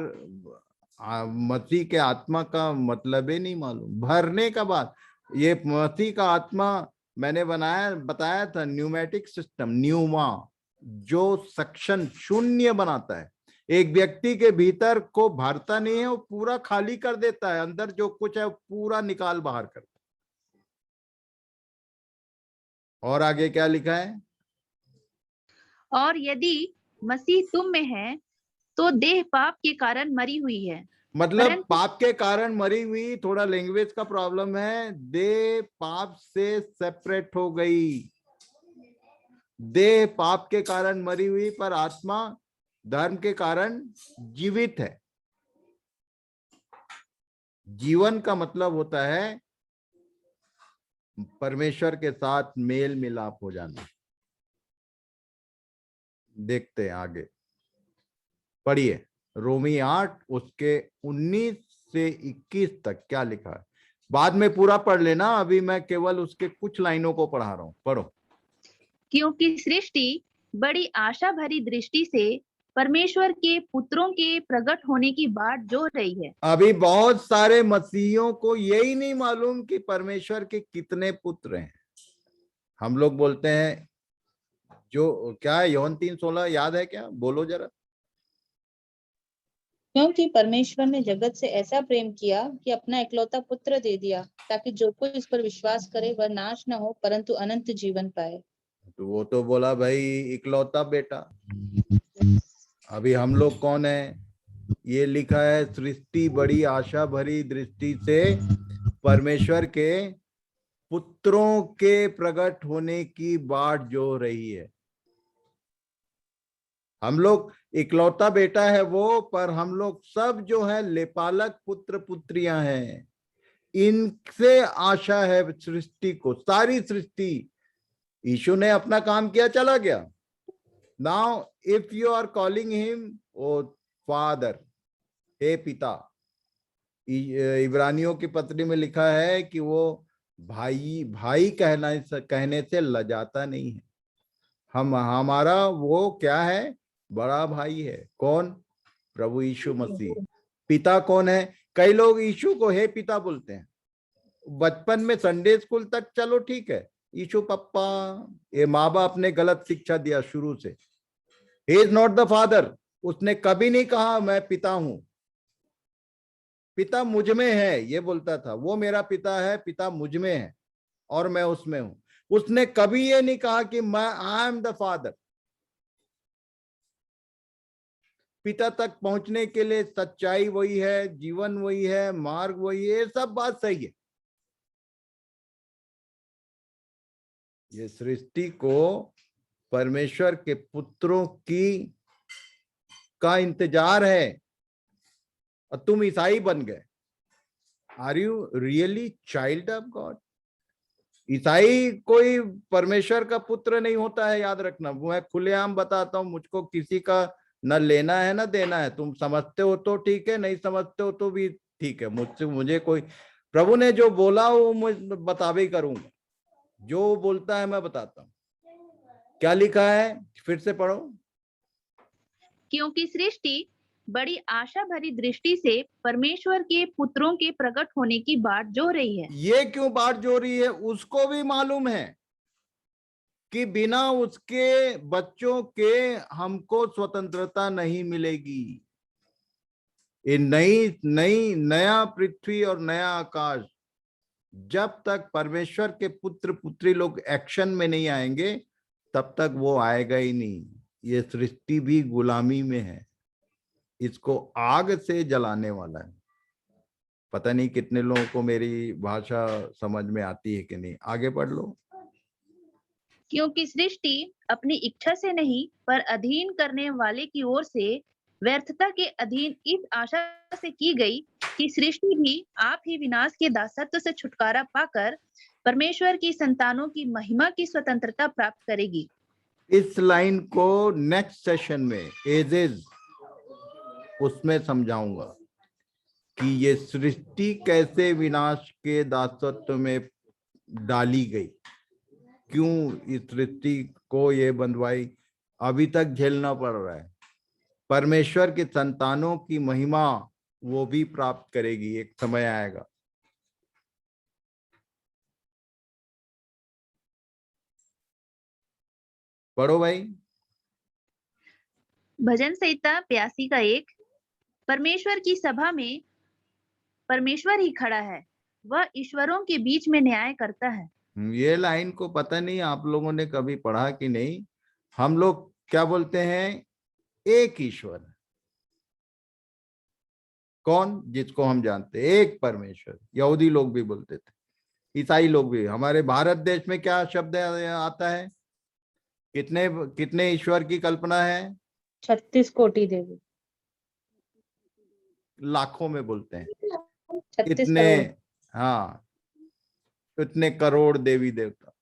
S2: मसीह के आत्मा का मतलब ही नहीं मालूम। भरने का बात, ये मसीह का आत्मा मैंने बताया था न्यूमेटिक सिस्टम, न्यूमा, जो सक्शन शून्य बनाता है। एक व्यक्ति के भीतर को भरता नहीं है, वो पूरा खाली कर देता है, अंदर जो कुछ है पूरा निकाल बाहर करता है। और आगे क्या लिखा है?
S5: और यदि मसीह तुम में है तो देह पाप के कारण मरी हुई है।
S2: मतलब पाप के कारण मरी हुई, थोड़ा लैंग्वेज का प्रॉब्लम है। देह पाप से सेपरेट हो गई। देह पाप के कारण मरी हुई, पर आत्मा धर्म के कारण जीवित है। जीवन का मतलब होता है परमेश्वर के साथ मेल मिलाप हो जाना। देखते हैं आगे, पढ़िए रोमी 8 उसके 19 से 21 तक क्या लिखा है। बाद में पूरा पढ़ लेना, अभी मैं केवल उसके कुछ लाइनों को पढ़ा रहा हूं। पढ़ो।
S5: क्योंकि सृष्टि बड़ी आशा भरी दृष्टि से परमेश्वर के पुत्रों के प्रकट होने की बाट जो रही है। अभी
S2: बहुत सारे मसीहियों को यही नहीं मालूम कि परमेश्वर के कितने पुत्र हैं। हम लोग बोलते हैं जो क्या है, यूहन्ना 3:16 याद है क्या? बोलो जरा।
S7: क्योंकि परमेश्वर ने जगत से ऐसा प्रेम किया कि अपना इकलौता पुत्र दे दिया, ताकि जो कोई इस पर विश्वास करे वह नाश न हो परंतु अनंत जीवन पाए।
S2: तो वो तो बोला भाई इकलौता बेटा। अभी हम लोग कौन है? ये लिखा है सृष्टि बड़ी आशा भरी दृष्टि से परमेश्वर के पुत्रों के प्रकट होने की बाट जो रही है। हम लोग इकलौता बेटा है वो, पर हम लोग सब जो है लेपालक पुत्र पुत्रियां हैं। इनसे आशा है सृष्टि को, सारी सृष्टि। यीशु ने अपना काम किया, चला गया। Now if you are calling him O Father, हे पिता, इब्रानियों की पत्री में लिखा है कि वो भाई भाई कहने से लजाता नहीं है। हमारा वो क्या है, बड़ा भाई है। कौन? प्रभु यीशु मसीह। पिता कौन है? कई लोग यीशु को हे पिता बोलते हैं। बचपन में संडे स्कूल तक चलो ठीक है, यीशु पप्पा, ये माँ बाप ने गलत शिक्षा दिया शुरू से। He is not the father. उसने कभी नहीं कहा मैं पिता हूं, पिता मुझ में है, ये बोलता था वो मेरा पिता है, पिता मुझ में है और मैं उसमें हूं। उसने कभी ये नहीं कहा कि मैं आई एम द फादर। पिता तक पहुंचने के लिए सच्चाई वही है, जीवन वही है, मार्ग वही है, सब बात सही है। ये सृष्टि को परमेश्वर के पुत्रों का इंतजार है और तुम ईसाई बन गए। Are you really child of God? ईसाई कोई परमेश्वर का पुत्र नहीं होता है, याद रखना। मैं खुलेआम बताता हूं, मुझको किसी का न लेना है न देना है। तुम समझते हो तो ठीक है, नहीं समझते हो तो भी ठीक है। मुझे कोई, प्रभु ने जो बोला वो मैं बतावे करूंगा, जो बोलता है मैं बताता हूं। क्या लिखा है, फिर से पढ़ो।
S5: क्योंकि सृष्टि बड़ी आशा भरी दृष्टि से परमेश्वर के पुत्रों के प्रकट होने की बाट जो रही है।
S2: ये क्यों बाट जो रही है? उसको भी मालूम है कि बिना उसके बच्चों के हमको स्वतंत्रता नहीं मिलेगी। ये नया पृथ्वी और नया आकाश, जब तक परमेश्वर के पुत्र पुत्री लोग एक्शन में नहीं आएंगे तब तक वो आएगा ही नहीं। ये सृष्टि भी गुलामी में है, इसको आग से जलाने वाला है। पता नहीं कितने लोगों को मेरी भाषा समझ में आती है कि नहीं। आगे पढ़ लो।
S5: क्योंकि सृष्टि अपनी इच्छा से नहीं पर अधीन करने वाले की ओर से व्यर्थता के अधीन इस आशा से की गई कि सृष्टि भी आप ही विनाश के दासत्व से छुटकारा पाकर परमेश्वर की संतानों की महिमा की स्वतंत्रता प्राप्त करेगी।
S2: इस लाइन को नेक्स्ट सेशन में एजेस उसमें समझाऊंगा कि ये सृष्टि कैसे विनाश के दासत्व में डाली गई, क्यों इस सृष्टि को ये बंधवाई अभी तक झेलना पड़ रहा है। परमेश्वर के संतानों की महिमा वो भी प्राप्त करेगी, एक समय आएगा। पढ़ो भाई।
S5: भजन संहिता 82 का 1। परमेश्वर की सभा में परमेश्वर ही खड़ा है, वह ईश्वरों के बीच में न्याय करता है।
S2: ये लाइन को पता नहीं आप लोगों ने कभी पढ़ा कि नहीं। हम लोग क्या बोलते हैं, एक ईश्वर है। कौन? जिसको हम जानते हैं, एक परमेश्वर। यहूदी लोग भी बोलते थे, ईसाई लोग भी। हमारे भारत देश में क्या शब्द आता है? कितने ईश्वर की कल्पना है?
S7: 36 कोटि देवी।
S2: लाखों में बोलते हैं,
S7: 36
S2: इतने,
S7: करोड़।
S2: हाँ, इतने करोड़ देवी देवता।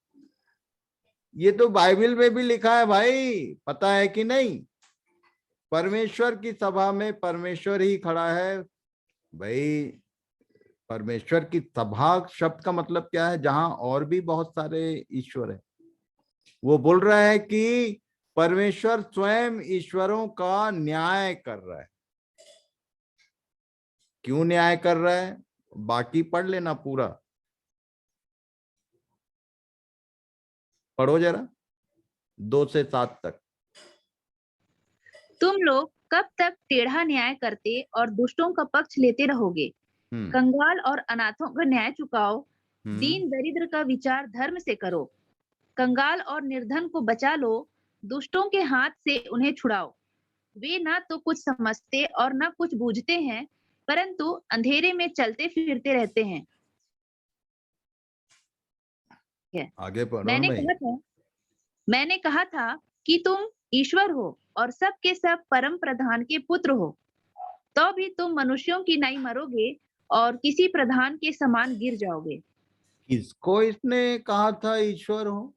S2: ये तो बाइबल में भी लिखा है भाई, पता है कि नहीं? परमेश्वर की सभा में परमेश्वर ही खड़ा है भाई। परमेश्वर की सभा शब्द का मतलब क्या है? जहां और भी बहुत सारे ईश्वर हैं। वो बोल रहा है कि परमेश्वर स्वयं ईश्वरों का न्याय कर रहा है। क्यों न्याय कर रहा है? बाकी पढ़ लेना पूरा, पढ़ो जरा 2 से 7 तक।
S5: तुम लोग कब तक टेढ़ा न्याय करते और दुष्टों का पक्ष लेते रहोगे? कंगाल और अनाथों का न्याय चुकाओ, दीन दरिद्र का विचार धर्म से करो। कंगाल और निर्धन को बचा लो, दुष्टों के हाथ से उन्हें छुड़ाओ। वे ना तो कुछ समझते और ना कुछ बूझते हैं, परंतु अंधेरे में चलते फिरते रहते हैं।
S2: आगे पढ़ो।
S5: मैंने कहा था कि तुम ईश्वर हो, और सब के सब परम प्रधान के पुत्र हो, तो भी तुम मनुष्यों की नहीं मरोगे और किसी प्रधान के समान गिर जाओगे।
S2: किसको इसने कहा था ईश्वर हो?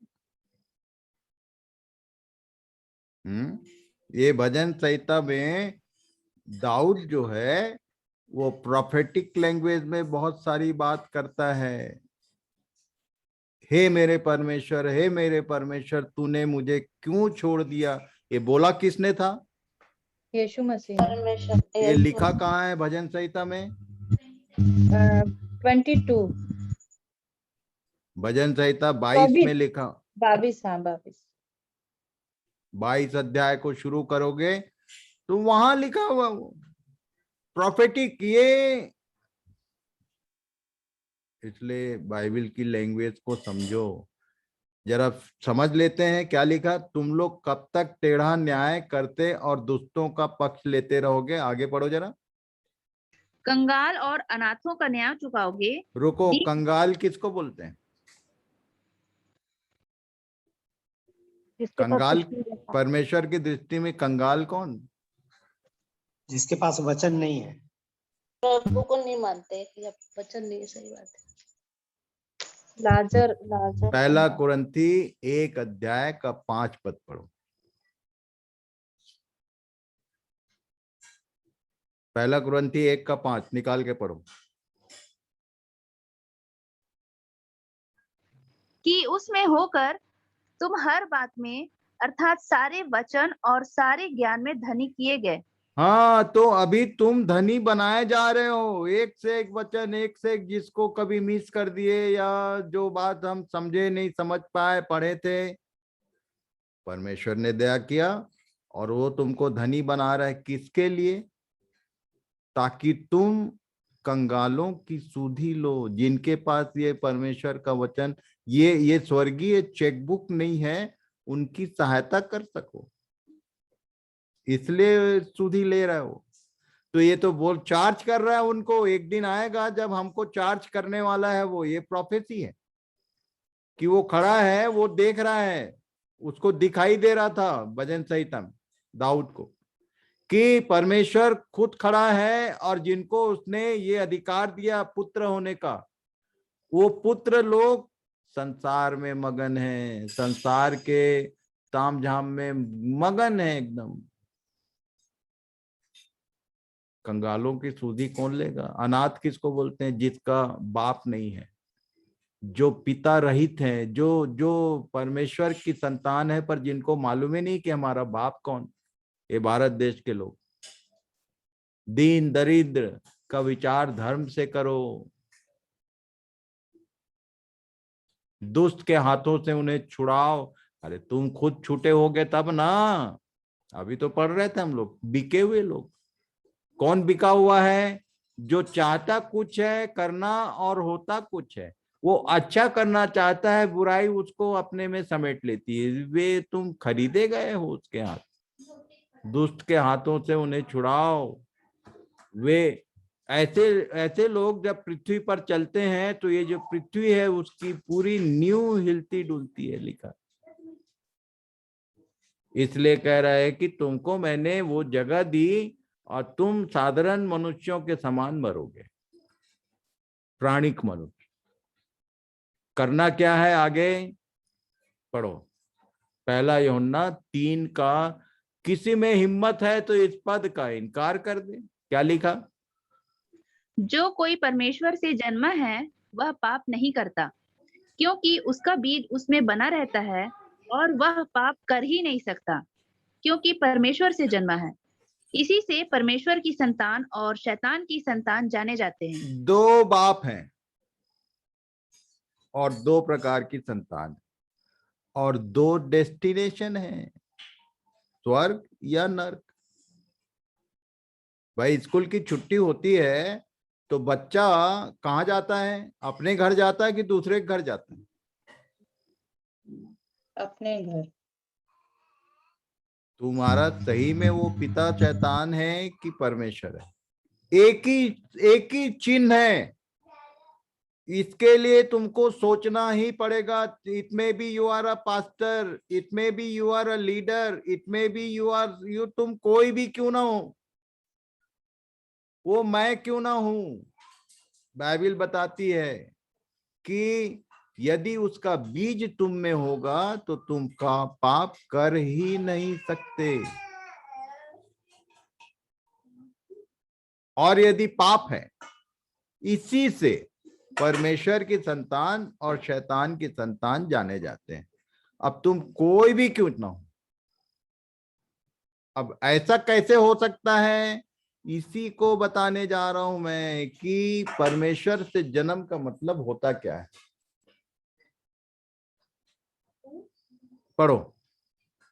S2: ये भजन संहिता में दाऊद जो है वो प्रोफेटिक लैंग्वेज में बहुत सारी बात करता है। हे मेरे परमेश्वर तूने मुझे क्यों छोड़ दिया? ये बोला किसने था?
S7: यीशु मसीह।
S2: ये लिखा कहाँ है भजन संहिता में?
S7: 22
S2: भजन संहिता 22 में लिखा।
S7: 22, हाँ 22।
S2: 22 अध्याय को शुरू करोगे तो वहां लिखा हुआ वो प्रोफेटिक। ये इसलिए बाइबल की लैंग्वेज को समझो जरा। समझ लेते हैं क्या लिखा। तुम लोग कब तक टेढ़ा न्याय करते और दुष्टों का पक्ष लेते रहोगे? आगे पढ़ो जरा।
S5: कंगाल और अनाथों का न्याय चुकाओगे।
S2: रुको, कंगाल किसको बोलते हैं?
S4: जिसके पास
S2: कंगाल
S4: कुछ नहीं रहता।
S2: परमेश्वर की दृष्टि में कंगाल कौन?
S8: जिसके पास वचन नहीं है।
S3: प्रभु को नहीं मानते या वचन नहीं है, सही बात है।
S7: लाजर
S2: पहला कुरिन्थी 1 अध्याय का 5 पद पढ़ो। पहला कुरिन्थी 1 का 5 निकाल के पढ़ो।
S5: कि उसमें होकर तुम हर बात में अर्थात सारे वचन और सारे ज्ञान में धनी किए गए।
S2: हाँ, तो अभी तुम धनी बनाए जा रहे हो। एक से एक वचन, एक से एक, जिसको कभी मिस कर दिए या जो बात हम समझे नहीं, समझ पाए, पढ़े थे, परमेश्वर ने दया किया और वो तुमको धनी बना रहा है। किसके लिए? ताकि तुम कंगालों की सुधि लो, जिनके पास ये परमेश्वर का वचन, ये स्वर्गीय चेकबुक नहीं है, उनकी सहायता कर सको, इसलिए सुधि ले रहे हो। तो ये तो बोल चार्ज कर रहा है उनको। एक दिन आएगा जब हमको चार्ज करने वाला है वो। ये प्रोफेसी है कि वो खड़ा है, वो देख रहा है, उसको दिखाई दे रहा था भजन संहिता में दाऊद को कि परमेश्वर खुद खड़ा है और जिनको उसने ये अधिकार दिया पुत्र होने का, वो पुत्र लोग संसार में मगन है, संसार के तामझाम में मगन है एकदम। कंगालों की सुधि कौन लेगा? अनाथ किसको बोलते हैं? जिसका बाप नहीं है, जो पिता रहित है, जो परमेश्वर की संतान है पर जिनको मालूम ही नहीं कि हमारा बाप कौन। ये भारत देश के लोग। दीन दरिद्र का विचार धर्म से करो, दुष्ट के हाथों से उन्हें छुड़ाओ। अरे तुम खुद छूटे होगे तब ना। अभी तो पढ़ रहे थे हम लोग, बिके हुए लोग। कौन बिका हुआ है? जो चाहता कुछ है करना और होता कुछ है। वो अच्छा करना चाहता है, बुराई उसको अपने में समेट लेती है। वे तुम खरीदे गए हो उसके हाथ। दुष्ट के हाथों से उन्हें छुड़ाओ। वे ऐसे लोग जब पृथ्वी पर चलते हैं तो ये जो पृथ्वी है उसकी पूरी न्यू हिलती डुलती है, लिखा। इसलिए कह रहा है कि तुमको मैंने वो जगह दी और तुम साधारण मनुष्यों के समान मरोगे, प्राणिक मनुष्य। करना क्या है? आगे पढ़ो। पहला यूहन्ना 3 का, किसी में हिम्मत है तो इस पद का इनकार कर दे। क्या लिखा?
S5: जो कोई परमेश्वर से जन्मा है वह पाप नहीं करता, क्योंकि उसका बीज उसमें बना रहता है, और वह पाप कर ही नहीं सकता क्योंकि परमेश्वर से जन्मा है। इसी से परमेश्वर की संतान और शैतान की संतान जाने जाते हैं।
S2: 2 बाप हैं और 2 प्रकार की संतान और 2 डेस्टिनेशन है, स्वर्ग या नर्क। भाई स्कूल की छुट्टी होती है तो बच्चा कहाँ जाता है? अपने घर जाता है कि दूसरे के घर जाता है?
S7: अपने घर।
S2: तुम्हारा सही में वो पिता शैतान है कि परमेश्वर है? एक ही चिन्ह है। इसके लिए तुमको सोचना ही पड़ेगा। It may be you are a pastor, it may be you are a leader, it may be you तुम कोई भी क्यों ना हो, वो मैं क्यों ना हूं, बाइबल बताती है कि यदि उसका बीज तुम में होगा तो तुम का पाप कर ही नहीं सकते। और यदि पाप है, इसी से परमेश्वर की संतान और शैतान की संतान जाने जाते हैं। अब तुम कोई भी क्यों ना हो, अब ऐसा कैसे हो सकता है, इसी को बताने जा रहा हूं मैं कि परमेश्वर से जन्म का मतलब होता क्या है। पढ़ो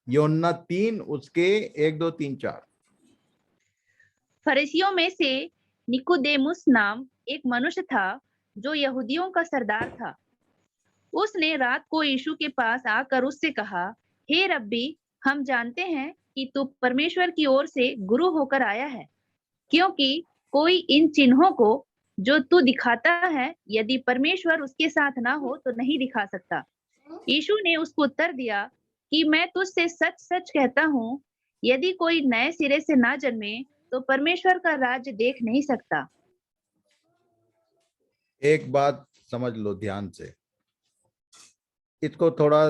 S2: योन्ना 3 उसके 1 2 3 4।
S5: फरीसियों में से निकोदेमुस नाम एक मनुष्य था जो यहूदियों का सरदार था। उसने रात को यीशु के पास आकर उससे कहा, हे रब्बी, हम जानते हैं कि तू परमेश्वर की ओर से गुरु होकर आया है, क्योंकि कोई इन चिन्हों को जो तू दिखाता है, यदि परमेश्वर उसके साथ ना हो तो नहीं दिखा सकता। यीशु ने उसको उत्तर दिया कि मैं तुझसे सच सच कहता हूँ, यदि कोई नए सिरे से ना जन्मे तो परमेश्वर का राज्य देख नहीं सकता।
S2: एक बात समझ लो ध्यान से, इसको थोड़ा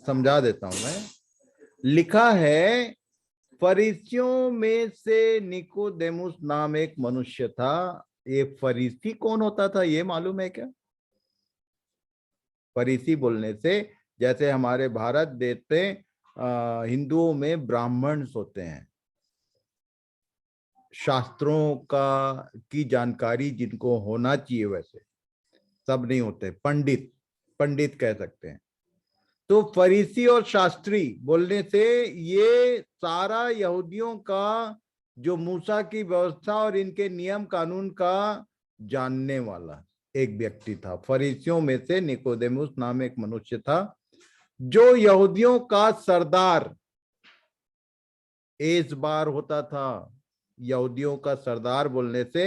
S2: समझा देता हूं मैं। लिखा है फरीसियों में से निकोदेमुस नाम एक मनुष्य था। ये फरीसी कौन होता था ये मालूम है क्या? फरीसी बोलने से जैसे हमारे भारत देश में हिंदुओं में ब्राह्मण होते हैं, शास्त्रों का की जानकारी जिनको होना चाहिए, वैसे सब नहीं होते, पंडित पंडित कह सकते हैं। तो फरीसी और शास्त्री बोलने से ये सारा यहूदियों का जो मूसा की व्यवस्था और इनके नियम कानून का जानने वाला एक व्यक्ति था। फरीसियों में से निकोदेमुस नाम एक मनुष्य था जो यहूदियों का सरदार एस बार होता था। यहूदियों का सरदार बोलने से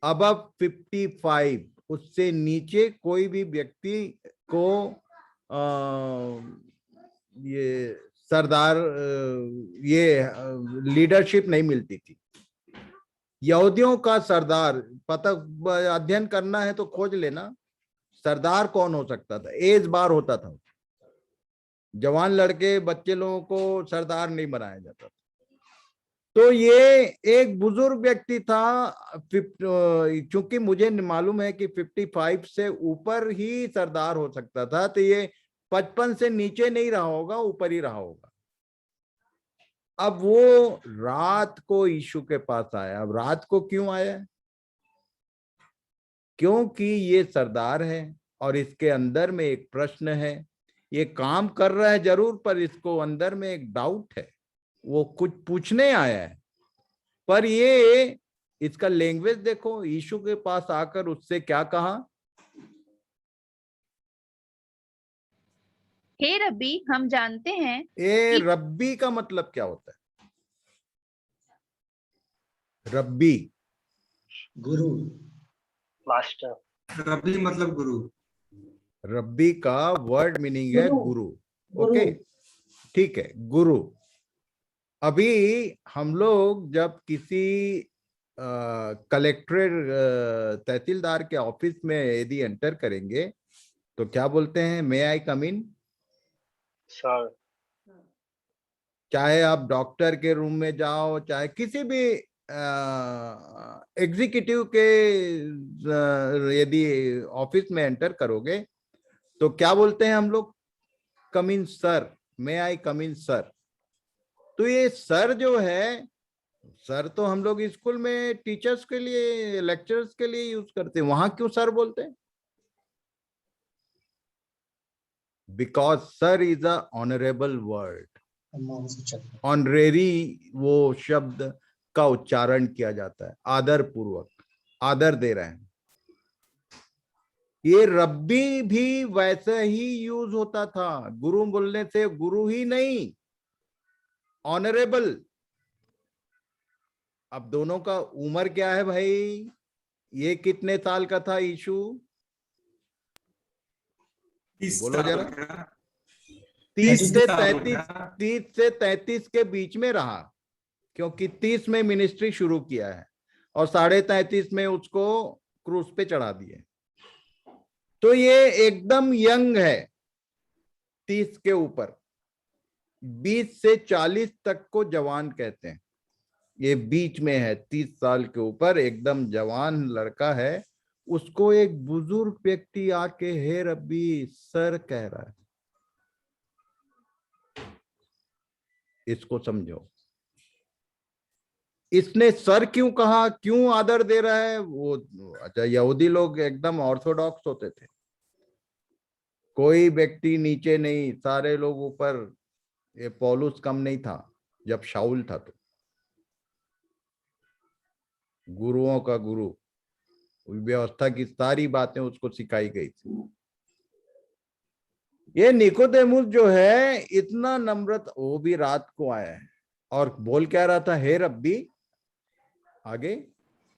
S2: अब 55 उससे नीचे कोई भी व्यक्ति को ये सरदार ये लीडरशिप नहीं मिलती थी। यहूदियों का सरदार पता अध्ययन करना है तो खोज लेना, सरदार कौन हो सकता था, एज बार होता था। जवान लड़के बच्चे लोगों को सरदार नहीं बनाया जाता था। तो ये एक बुजुर्ग व्यक्ति था। क्योंकि मुझे मालूम है कि 55 से ऊपर ही सरदार हो सकता था, तो ये 55 से नीचे नहीं रहा होगा, ऊपर ही रहा होगा। अब वो रात को यीशु के पास आया। अब रात को क्यों आया? क्योंकि ये सरदार है और इसके अंदर में एक प्रश्न है। ये काम कर रहा है जरूर, पर इसको अंदर में एक डाउट है, वो कुछ पूछने आया है। पर ये इसका लैंग्वेज देखो, यीशु के पास आकर उससे क्या कहा,
S5: हे रब्बी, हम जानते हैं।
S2: ए रब्बी का मतलब क्या होता है? रब्बी
S8: गुरु,
S6: मास्टर।
S9: रब्बी मतलब गुरु।
S2: रब्बी का वर्ड मीनिंग है गुरु। ओके, ठीक है, गुरु। अभी हम लोग जब किसी कलेक्टर तहसीलदार के ऑफिस में यदि एंटर करेंगे तो क्या बोलते हैं? मे आई कम इन?
S6: सर।
S2: चाहे आप डॉक्टर के रूम में जाओ, चाहे किसी भी एग्जीक्यूटिव के यदि ऑफिस में एंटर करोगे तो क्या बोलते हैं हम लोग? कम इन सर, मे आई कम इन सर। तो ये सर जो है, सर तो हम लोग स्कूल में टीचर्स के लिए, लेक्चरर्स के लिए यूज करते हैं, वहां क्यों सर बोलते हैं? Because sir is a honourable word. Honorary वो शब्द का उच्चारण किया जाता है, आदर पूर्वक, आदर दे रहे हैं। ये रब्बी भी वैसे ही यूज होता था। गुरु बोलने से गुरु ही नहीं, ऑनरेबल। अब दोनों का उम्र क्या है भाई? ये कितने साल का था यीशु? बोलो जरा।
S8: 30
S2: 30 से 33 के बीच में रहा, क्योंकि 30 में मिनिस्ट्री शुरू किया है और 33.5 में उसको क्रूस पे चढ़ा दिए। तो ये एकदम यंग है, 30 के ऊपर। 20 से 40 तक को जवान कहते हैं, ये बीच में है। 30 साल के ऊपर एकदम जवान लड़का है, उसको एक बुजुर्ग व्यक्ति आके हे रब्बी सर कह रहा है। इसको समझो, इसने सर क्यों कहा, क्यों आदर दे रहा है वो। अच्छा, यहूदी लोग एकदम ऑर्थोडॉक्स होते थे, कोई व्यक्ति नीचे नहीं, सारे लोग ऊपर। ये पौलुस कम नहीं था जब शाऊल था, तो गुरुओं का गुरु, व्यवस्था की सारी बातें उसको सिखाई गई थी। ये निकोदेमुस जो है इतना नम्रत, वो भी रात को आया है और बोल क्या रहा था, हे रब्बी। आगे,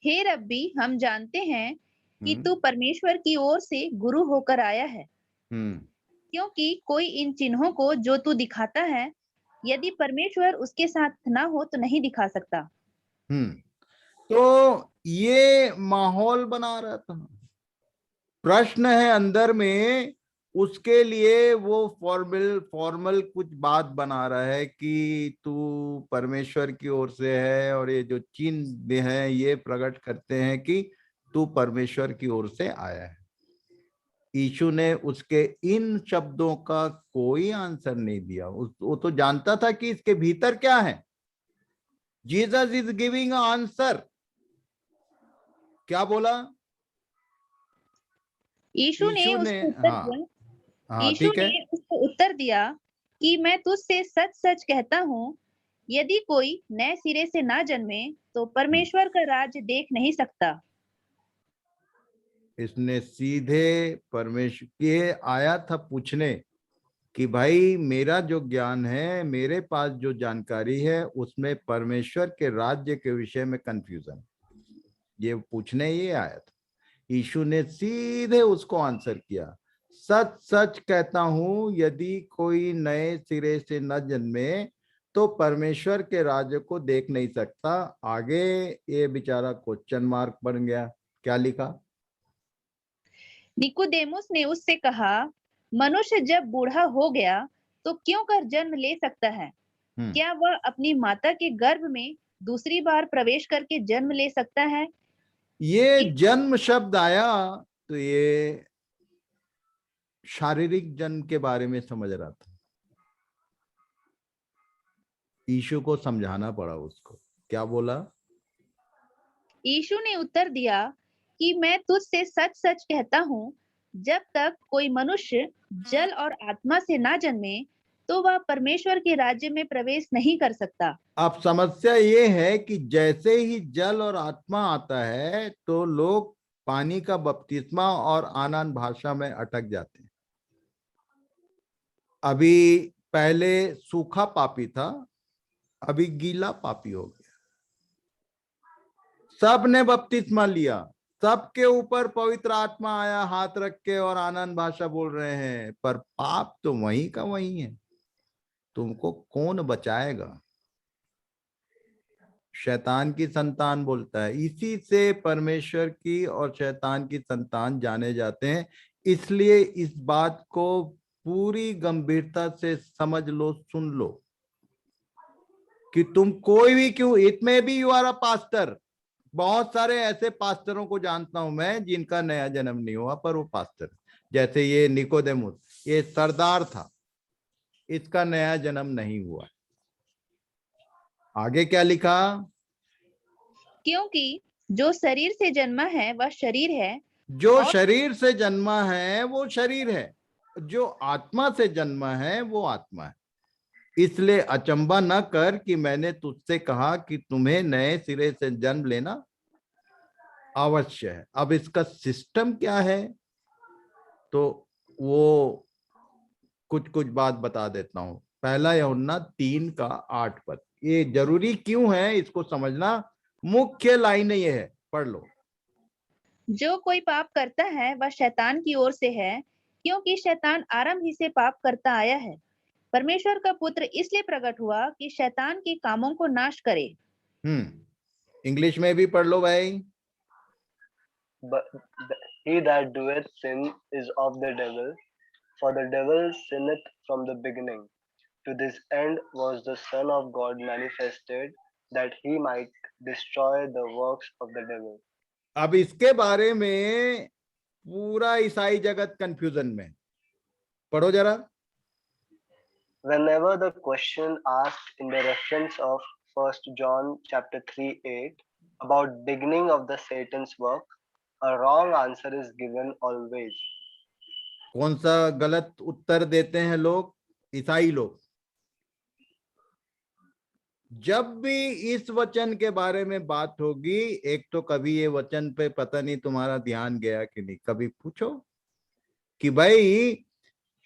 S5: हे रब्बी, हम जानते हैं कि तू परमेश्वर की ओर से गुरु होकर आया है, क्योंकि कोई इन चिन्हों को जो तू दिखाता है, यदि परमेश्वर उसके साथ ना हो तो नहीं दिखा सकता।
S2: तो ये माहौल बना रहा था। प्रश्न है अंदर में, उसके लिए वो फॉर्मल कुछ बात बना रहा है कि तू परमेश्वर की ओर से है, और ये जो चिन्ह है ये प्रकट करते हैं कि तू परमेश्वर की ओर से आया है। यीशु ने उसके इन शब्दों का कोई आंसर नहीं दिया। वो तो जानता था कि इसके भीतर क्या है। Jesus is giving answer. क्या बोला
S5: यीशु ने उसको उत्तर दिया, यीशु ने उसको उत्तर दिया कि मैं तुझसे सच सच कहता हूँ, यदि कोई नए सिरे से ना जन्मे तो परमेश्वर का राज्य देख नहीं सकता।
S2: इसने सीधे परमेश्वर के आया था पूछने कि भाई मेरा जो ज्ञान है, मेरे पास जो जानकारी है, उसमें परमेश्वर के राज्य के विषय में कंफ्यूजन, ये पूछने ये आया था। यीशु ने सीधे उसको आंसर किया, सच सच कहता हूं, यदि कोई नए सिरे से न जन्मे तो परमेश्वर के राज्य को देख नहीं सकता। आगे ये बेचारा क्वेश्चन मार्क बन गया। क्या लिखा?
S5: निकोदेमुस ने उससे कहा, मनुष्य जब बूढ़ा हो गया तो क्यों कर जन्म ले सकता है? क्या वह अपनी माता के गर्भ में दूसरी बार प्रवेश करके जन्म ले सकता है?
S2: ये जन्म शब्द आया तो ये शारीरिक जन्म के बारे में समझ रहा था। यीशु को समझाना पड़ा उसको। क्या बोला?
S5: यीशु ने उत्तर दिया कि मैं तुझसे सच सच कहता हूँ, जब तक कोई मनुष्य जल और आत्मा से ना जन्मे तो वह परमेश्वर के राज्य में प्रवेश नहीं कर सकता।
S2: अब समस्या ये है कि जैसे ही जल और आत्मा आता है तो लोग पानी का बपतिस्मा और आनन भाषा में अटक जाते हैं। अभी पहले सूखा पापी था, अभी गीला पापी हो गया। सब ने बपतिस्मा लिया, सबके ऊपर पवित्र आत्मा आया हाथ रख के और आनंद भाषा बोल रहे हैं, पर पाप तो वहीं का वहीं है। तुमको कौन बचाएगा? शैतान की संतान बोलता है। इसी से परमेश्वर की और शैतान की संतान जाने जाते हैं। इसलिए इस बात को पूरी गंभीरता से समझ लो, सुन लो कि तुम कोई भी क्यों, इट में भी यू आर अ पास्टर। बहुत सारे ऐसे पास्टरों को जानता हूं मैं जिनका नया जन्म नहीं हुआ, पर वो पास्टर। जैसे ये निकोदेमुस, ये सरदार था, इसका नया जन्म नहीं हुआ। आगे क्या लिखा?
S5: क्योंकि जो शरीर से जन्मा है वह शरीर है,
S2: जो शरीर से जन्मा है वो शरीर है, जो आत्मा से जन्मा है वो आत्मा है। इसलिए अचंबा न कर कि मैंने तुझसे कहा कि तुम्हें नए सिरे से जन्म लेना अवश्य है। अब इसका सिस्टम क्या है तो वो कुछ बात बता देता हूं। पहला यूहन्ना 3:8। ये जरूरी क्यों है इसको समझना, मुख्य लाइन ये है, पढ़ लो।
S5: जो कोई पाप करता है वह शैतान की ओर से है, क्योंकि शैतान आरंभ ही से पाप करता आया है। परमेश्वर का पुत्र इसलिए प्रकट हुआ कि शैतान के कामों को नाश करे।
S2: इंग्लिश में भी पढ़ लो भाई।
S6: But he that doeth sin is of the devil, for the devil sinneth from the beginning. To this end was the Son of God manifested, that he might destroy the works of the devil.
S2: अब इसके बारे में पूरा ईसाई जगत confusion में, पढ़ो जरा।
S6: Whenever the question asked in the reference of 1 John chapter 3:8 about beginning of the Satan's work, a wrong answer is given always.
S2: कौन सा गलत उत्तर देते हैं लोग? ईसाई लोग। जब भी इस वचन के बारे में बात होगी, एक तो कभी ये वचन पे पता नहीं तुम्हारा ध्यान गया कि नहीं, कभी पूछो कि भाई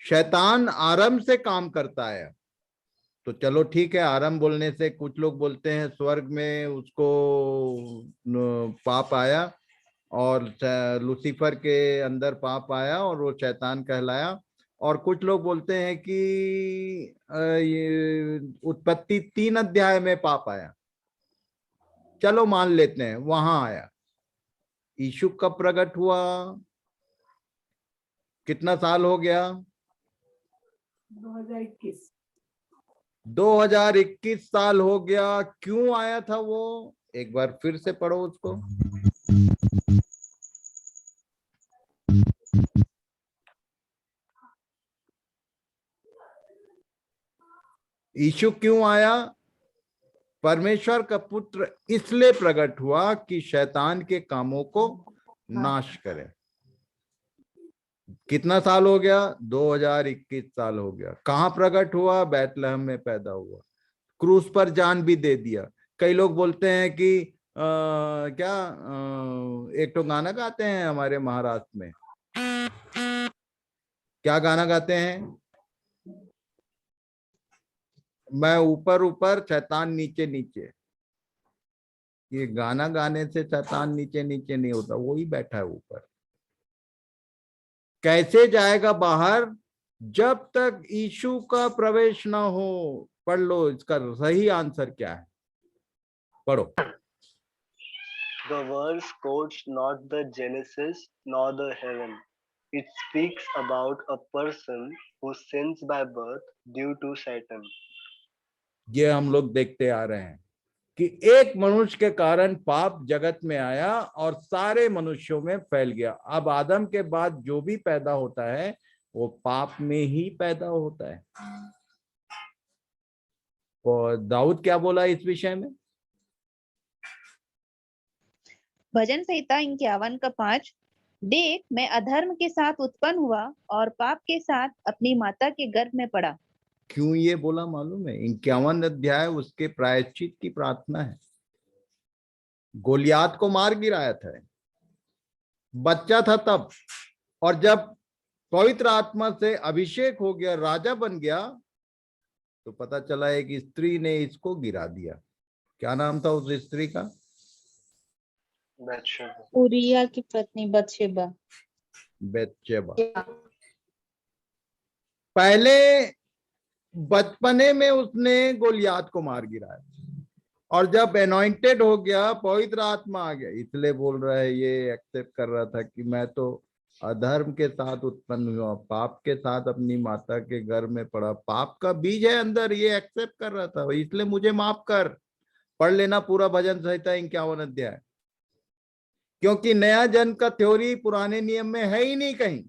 S2: शैतान आरंभ से काम करता है। तो चलो ठीक है, आरंभ बोलने से कुछ लोग बोलते हैं स्वर्ग में उसको पाप आया और लूसीफर के अंदर पाप आया और वो शैतान कहलाया। और कुछ लोग बोलते हैं कि ये उत्पत्ति 3 अध्याय में पाप आया। चलो मान लेते हैं वहां आया। यीशु कब प्रकट हुआ? कितना साल हो गया?
S1: 2021।
S2: 2021 साल हो गया। क्यों आया था वो? एक बार फिर से पढ़ो उसको। यीशु क्यों आया? परमेश्वर का पुत्र इसलिए प्रकट हुआ कि शैतान के कामों को नाश करे। कितना साल हो गया? 2021 साल हो गया। कहां प्रकट हुआ? बैतलहम में पैदा हुआ। क्रूस पर जान भी दे दिया। कई लोग बोलते हैं कि एक तो गाना गाते हैं हमारे महाराष्ट्र में। क्या गाना गाते हैं? मैं ऊपर ऊपर शैतान नीचे नीचे। ये गाना गाने से शैतान नीचे नीचे नहीं होता, वो ही बैठा है ऊपर। कैसे जाएगा बाहर? जब तक यीशु का प्रवेश ना हो। पढ़ लो इसका सही आंसर क्या है, पढ़ो।
S6: The verse quotes not the Genesis nor the heaven. It speaks about a person who sins by birth due to Satan.
S2: ये हम लोग देखते आ रहे हैं कि एक मनुष्य के कारण पाप जगत में आया और सारे मनुष्यों में फैल गया। अब आदम के बाद जो भी पैदा होता है वो पाप में ही पैदा होता है। और दाऊद क्या बोला इस विषय में?
S5: भजन संहिता 51:5, देख मैं अधर्म के साथ उत्पन्न हुआ और पाप के साथ अपनी माता के गर्भ में पड़ा।
S2: क्यों ये बोला मालूम है? 51 अध्याय उसके प्रायश्चित की प्रार्थना है। गोलियात को मार गिराया था, बच्चा था तब, और जब पवित्र आत्मा से अभिषेक हो गया, राजा बन गया, तो पता चला एक स्त्री ने इसको गिरा दिया। क्या नाम था उस स्त्री का?
S7: उरिया की पत्नी बतशेबा।
S2: पहले बचपने में उसने गोलियात को मार गिराया, और जब एनॉइंटेड हो गया, पवित्र आत्मा आ गया, इसलिए बोल रहा है, ये एक्सेप्ट कर रहा था कि मैं तो अधर्म के साथ उत्पन्न हुआ, पाप के साथ अपनी माता के गर्भ में पड़ा, पाप का बीज है अंदर, ये एक्सेप्ट कर रहा था, इसलिए मुझे माफ कर। पढ़ लेना पूरा भजन संहिता 51 अध्याय, क्योंकि नया जन्म का थ्योरी पुराने नियम में है ही नहीं कहीं।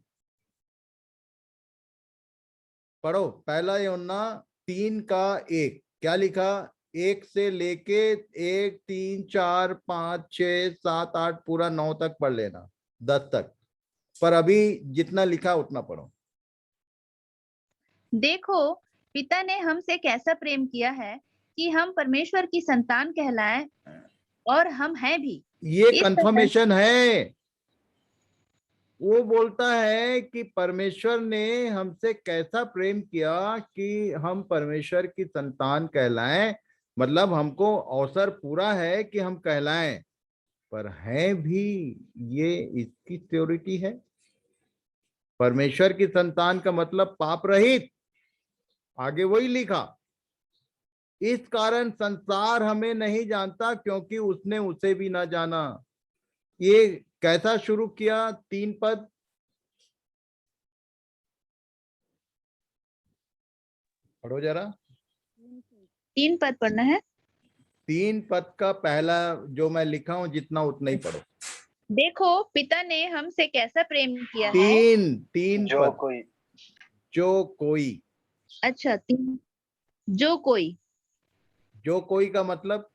S2: पढ़ो पहला यूहन्ना 3:1। क्या लिखा? 1 से लेके 1, 3, 4, 5, 6, 7, 8 पूरा 9 तक पढ़ लेना, 10 तक, पर अभी जितना लिखा उतना पढ़ो।
S5: देखो पिता ने हमसे कैसा प्रेम किया है कि हम परमेश्वर की संतान कहलाएं, और हम हैं भी।
S2: ये कंफर्मेशन है। वो बोलता है कि परमेश्वर ने हमसे कैसा प्रेम किया कि हम परमेश्वर की संतान कहलाएं, मतलब हमको अवसर पूरा है कि हम कहलाएं, पर हैं भी, ये इसकी सिक्योरिटी है। परमेश्वर की संतान का मतलब पाप रहित, आगे वही लिखा। इस कारण संसार हमें नहीं जानता क्योंकि उसने उसे भी ना जाना। ये कैसा शुरू किया? 3 पद पढ़ो जरा।
S5: 3 पद पढ़ना है।
S2: 3 पद का पहला जो मैं लिखा हूं जितना उतना ही पढ़ो।
S5: देखो पिता ने हमसे कैसा प्रेम किया है।
S2: 3
S6: जो
S2: पद।
S6: कोई
S2: जो कोई।
S5: अच्छा 3, जो कोई।
S2: जो कोई का मतलब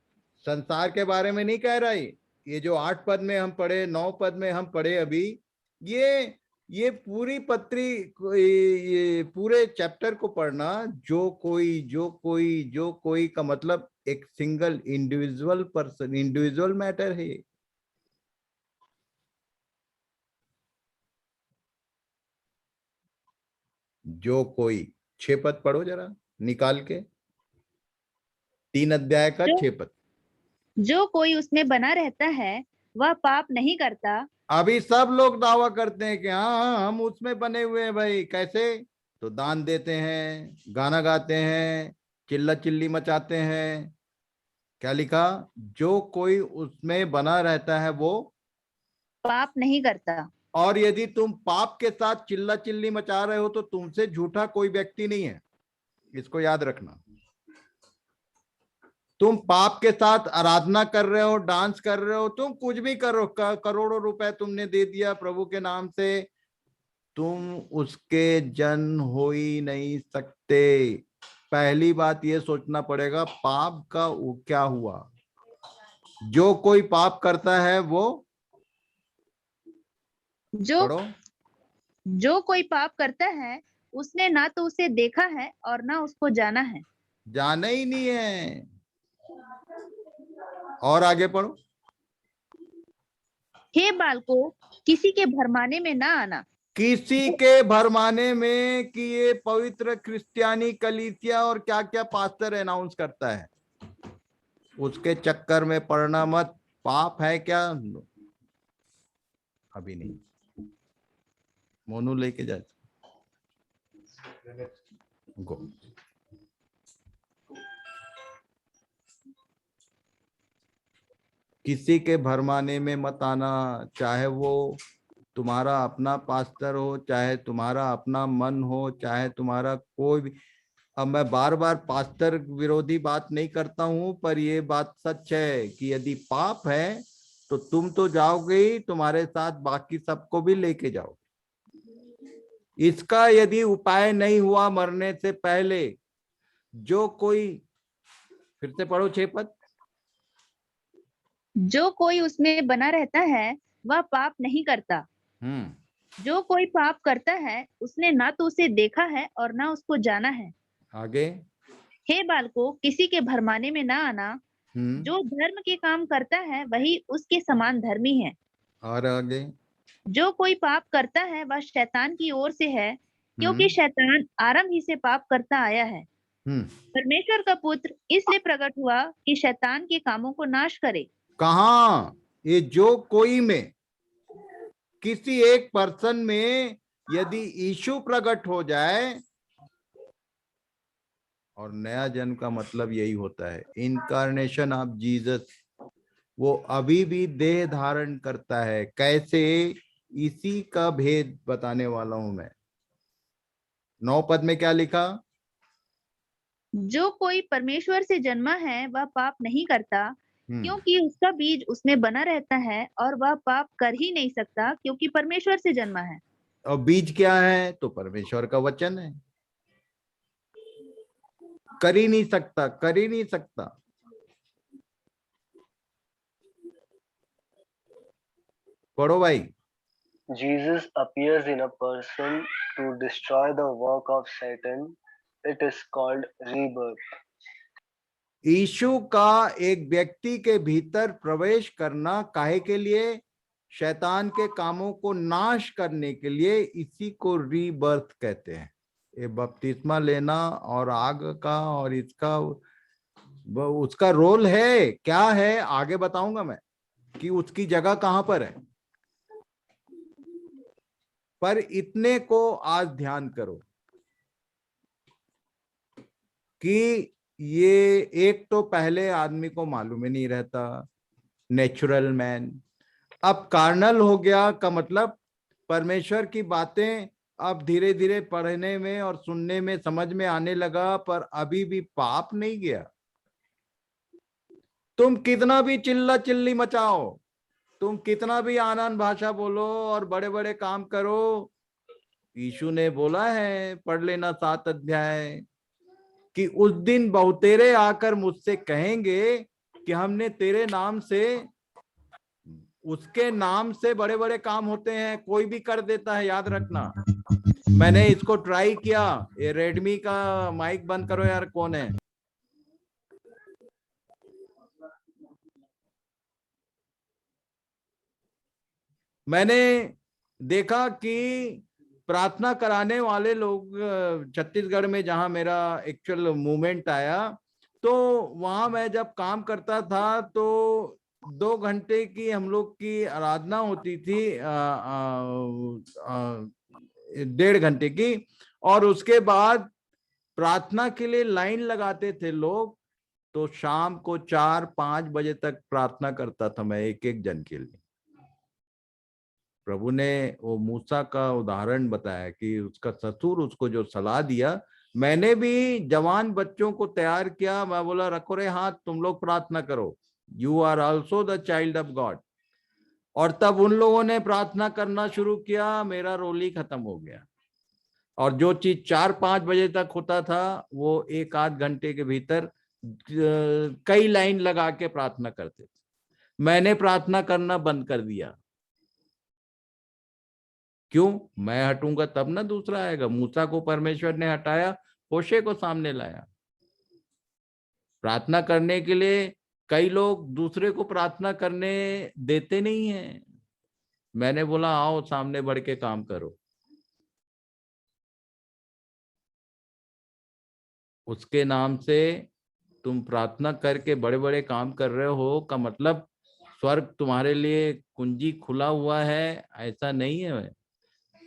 S2: संसार के बारे में नहीं कह रहा है। ये जो 8 पद में हम पढ़े, 9 पद में हम पढ़े अभी, ये पूरी पत्री, ये पूरे चैप्टर को पढ़ना। जो कोई, जो कोई, जो कोई का मतलब एक single individual person, individual matter है। जो कोई 6 पद पढ़ो जरा निकाल के, 3 अध्याय का 6 पद।
S5: जो कोई उसमें बना रहता है वह पाप नहीं करता।
S2: अभी सब लोग दावा करते हैं कि हाँ हम उसमें बने हुए हैं भाई। कैसे? तो दान देते हैं, गाना गाते हैं, चिल्ला चिल्ली मचाते हैं। क्या लिखा? जो कोई उसमें बना रहता है वो
S5: पाप नहीं करता।
S2: और यदि तुम पाप के साथ चिल्ला चिल्ली मचा रहे हो तो तुमसे झूठा कोई व्यक्ति नहीं है, इसको याद रखना। तुम पाप के साथ आराधना कर रहे हो, डांस कर रहे हो, तुम कुछ भी करो, करोड़ों रुपए तुमने दे दिया प्रभु के नाम से, तुम उसके जन हो ही नहीं सकते। पहली बात ये सोचना पड़ेगा पाप का क्या हुआ। जो कोई पाप करता है वो पढ़ो।
S5: जो कोई पाप करता है उसने ना तो उसे देखा है और ना उसको जाना है।
S2: जाना ही नहीं है। और आगे पढ़ो।
S5: हे बालकों, किसी के भरमाने में ना आना।
S2: किसी के भरमाने में कि ये पवित्र क्रिस्टियानी कलीसिया और क्या क्या पास्टर अनाउंस करता है, उसके चक्कर में पड़ना मत। पाप है क्या? अभी नहीं, मोनू लेके जाए गो। किसी के भरमाने में मत आना, चाहे वो तुम्हारा अपना पास्टर हो, चाहे तुम्हारा अपना मन हो, चाहे तुम्हारा कोई भी। अब मैं बार बार पास्टर विरोधी बात नहीं करता हूं, पर ये बात सच है कि यदि पाप है तो तुम तो जाओगे ही, तुम्हारे साथ बाकी सबको भी लेके जाओ। इसका यदि उपाय नहीं हुआ मरने से पहले, जो कोई, फिर से पढ़ो 6 पद।
S5: जो कोई उसमें बना रहता है वह पाप नहीं करता। जो कोई पाप करता है उसने ना तो उसे देखा है और ना उसको जाना है।
S2: आगे।
S5: हे बालकों, किसी के भरमाने में ना आना। जो धर्म के काम करता है वही उसके समान धर्मी है।
S2: और आगे।
S5: जो कोई पाप करता है वह शैतान की ओर से है, क्योंकि शैतान आरंभ ही से पाप करता आया है। परमेश्वर का पुत्र इसलिए प्रकट हुआ कि शैतान के कामों को नाश करे।
S2: कहाँ? ये जो कोई में, किसी एक पर्सन में यदि यीशु प्रकट हो जाए, और नया जन्म का मतलब यही होता है, इनकारनेशन ऑफ जीसस। वो अभी भी देह धारण करता है। कैसे? इसी का भेद बताने वाला हूं मैं। 9 पद में क्या लिखा?
S5: जो कोई परमेश्वर से जन्मा है वह पाप नहीं करता, क्योंकि उसका बीज उसमें बना रहता है और वह पाप कर ही नहीं सकता क्योंकि परमेश्वर से जन्मा है।
S2: और बीज क्या है? तो परमेश्वर का वचन है। कर ही नहीं सकता, कर ही नहीं सकता। पढ़ो भाई।
S6: Jesus appears in a person to destroy the work of Satan. It is called rebirth.
S2: यीशु का एक व्यक्ति के भीतर प्रवेश करना काहे के लिए? शैतान के कामों को नाश करने के लिए। इसी को रीबर्थ कहते हैं। ये बपतिस्मा लेना और आग का और इसका उसका रोल है क्या है, आगे बताऊंगा मैं कि उसकी जगह कहां पर है। पर इतने को आज ध्यान करो कि ये एक तो पहले आदमी को मालूम ही नहीं रहता, नेचुरल मैन। अब कार्नल हो गया का मतलब परमेश्वर की बातें अब धीरे धीरे पढ़ने में और सुनने में समझ में आने लगा, पर अभी भी पाप नहीं गया। तुम कितना भी चिल्ला चिल्ली मचाओ, तुम कितना भी आनंद भाषा बोलो और बड़े बड़े काम करो, यीशु ने बोला है, पढ़ लेना 7 अध्याय, कि उस दिन बहुतेरे आकर मुझसे कहेंगे कि हमने तेरे नाम से, उसके नाम से बड़े बड़े काम होते हैं, कोई भी कर देता है, याद रखना। मैंने इसको ट्राई किया। ये रेडमी का माइक बंद करो यार, कौन है? मैंने देखा कि प्रार्थना कराने वाले लोग छत्तीसगढ़ में, जहां मेरा एक्चुअल मूवमेंट आया, तो वहां मैं जब काम करता था तो 2 घंटे की हम लोग की आराधना होती थी, 1.5 घंटे की, और उसके बाद प्रार्थना के लिए लाइन लगाते थे लोग। तो शाम को 4-5 बजे तक प्रार्थना करता था मैं एक एक जन के लिए। प्रभु ने वो मूसा का उदाहरण बताया कि उसका ससुर उसको जो सलाह दिया, मैंने भी जवान बच्चों को तैयार किया। मैं बोला, रखो रे हाथ, तुम लोग प्रार्थना करो, you are also the child of God. और तब उन लोगों ने प्रार्थना करना शुरू किया, मेरा रोल ही खत्म हो गया। और जो चीज 4-5 बजे तक होता था, वो 1-8 घंटे के भीतर कई लाइन लगा के प्रार्थना करते थे। मैंने प्रार्थना करना बंद कर दिया। क्यों? मैं हटूंगा तब ना दूसरा आएगा। मूसा को परमेश्वर ने हटाया, होशे को सामने लाया। प्रार्थना करने के लिए कई लोग दूसरे को प्रार्थना करने देते नहीं हैं। मैंने बोला, आओ सामने बढ़ के काम करो। उसके नाम से तुम प्रार्थना करके बड़े बड़े काम कर रहे हो का मतलब स्वर्ग तुम्हारे लिए कुंजी खुला हुआ है, ऐसा नहीं है।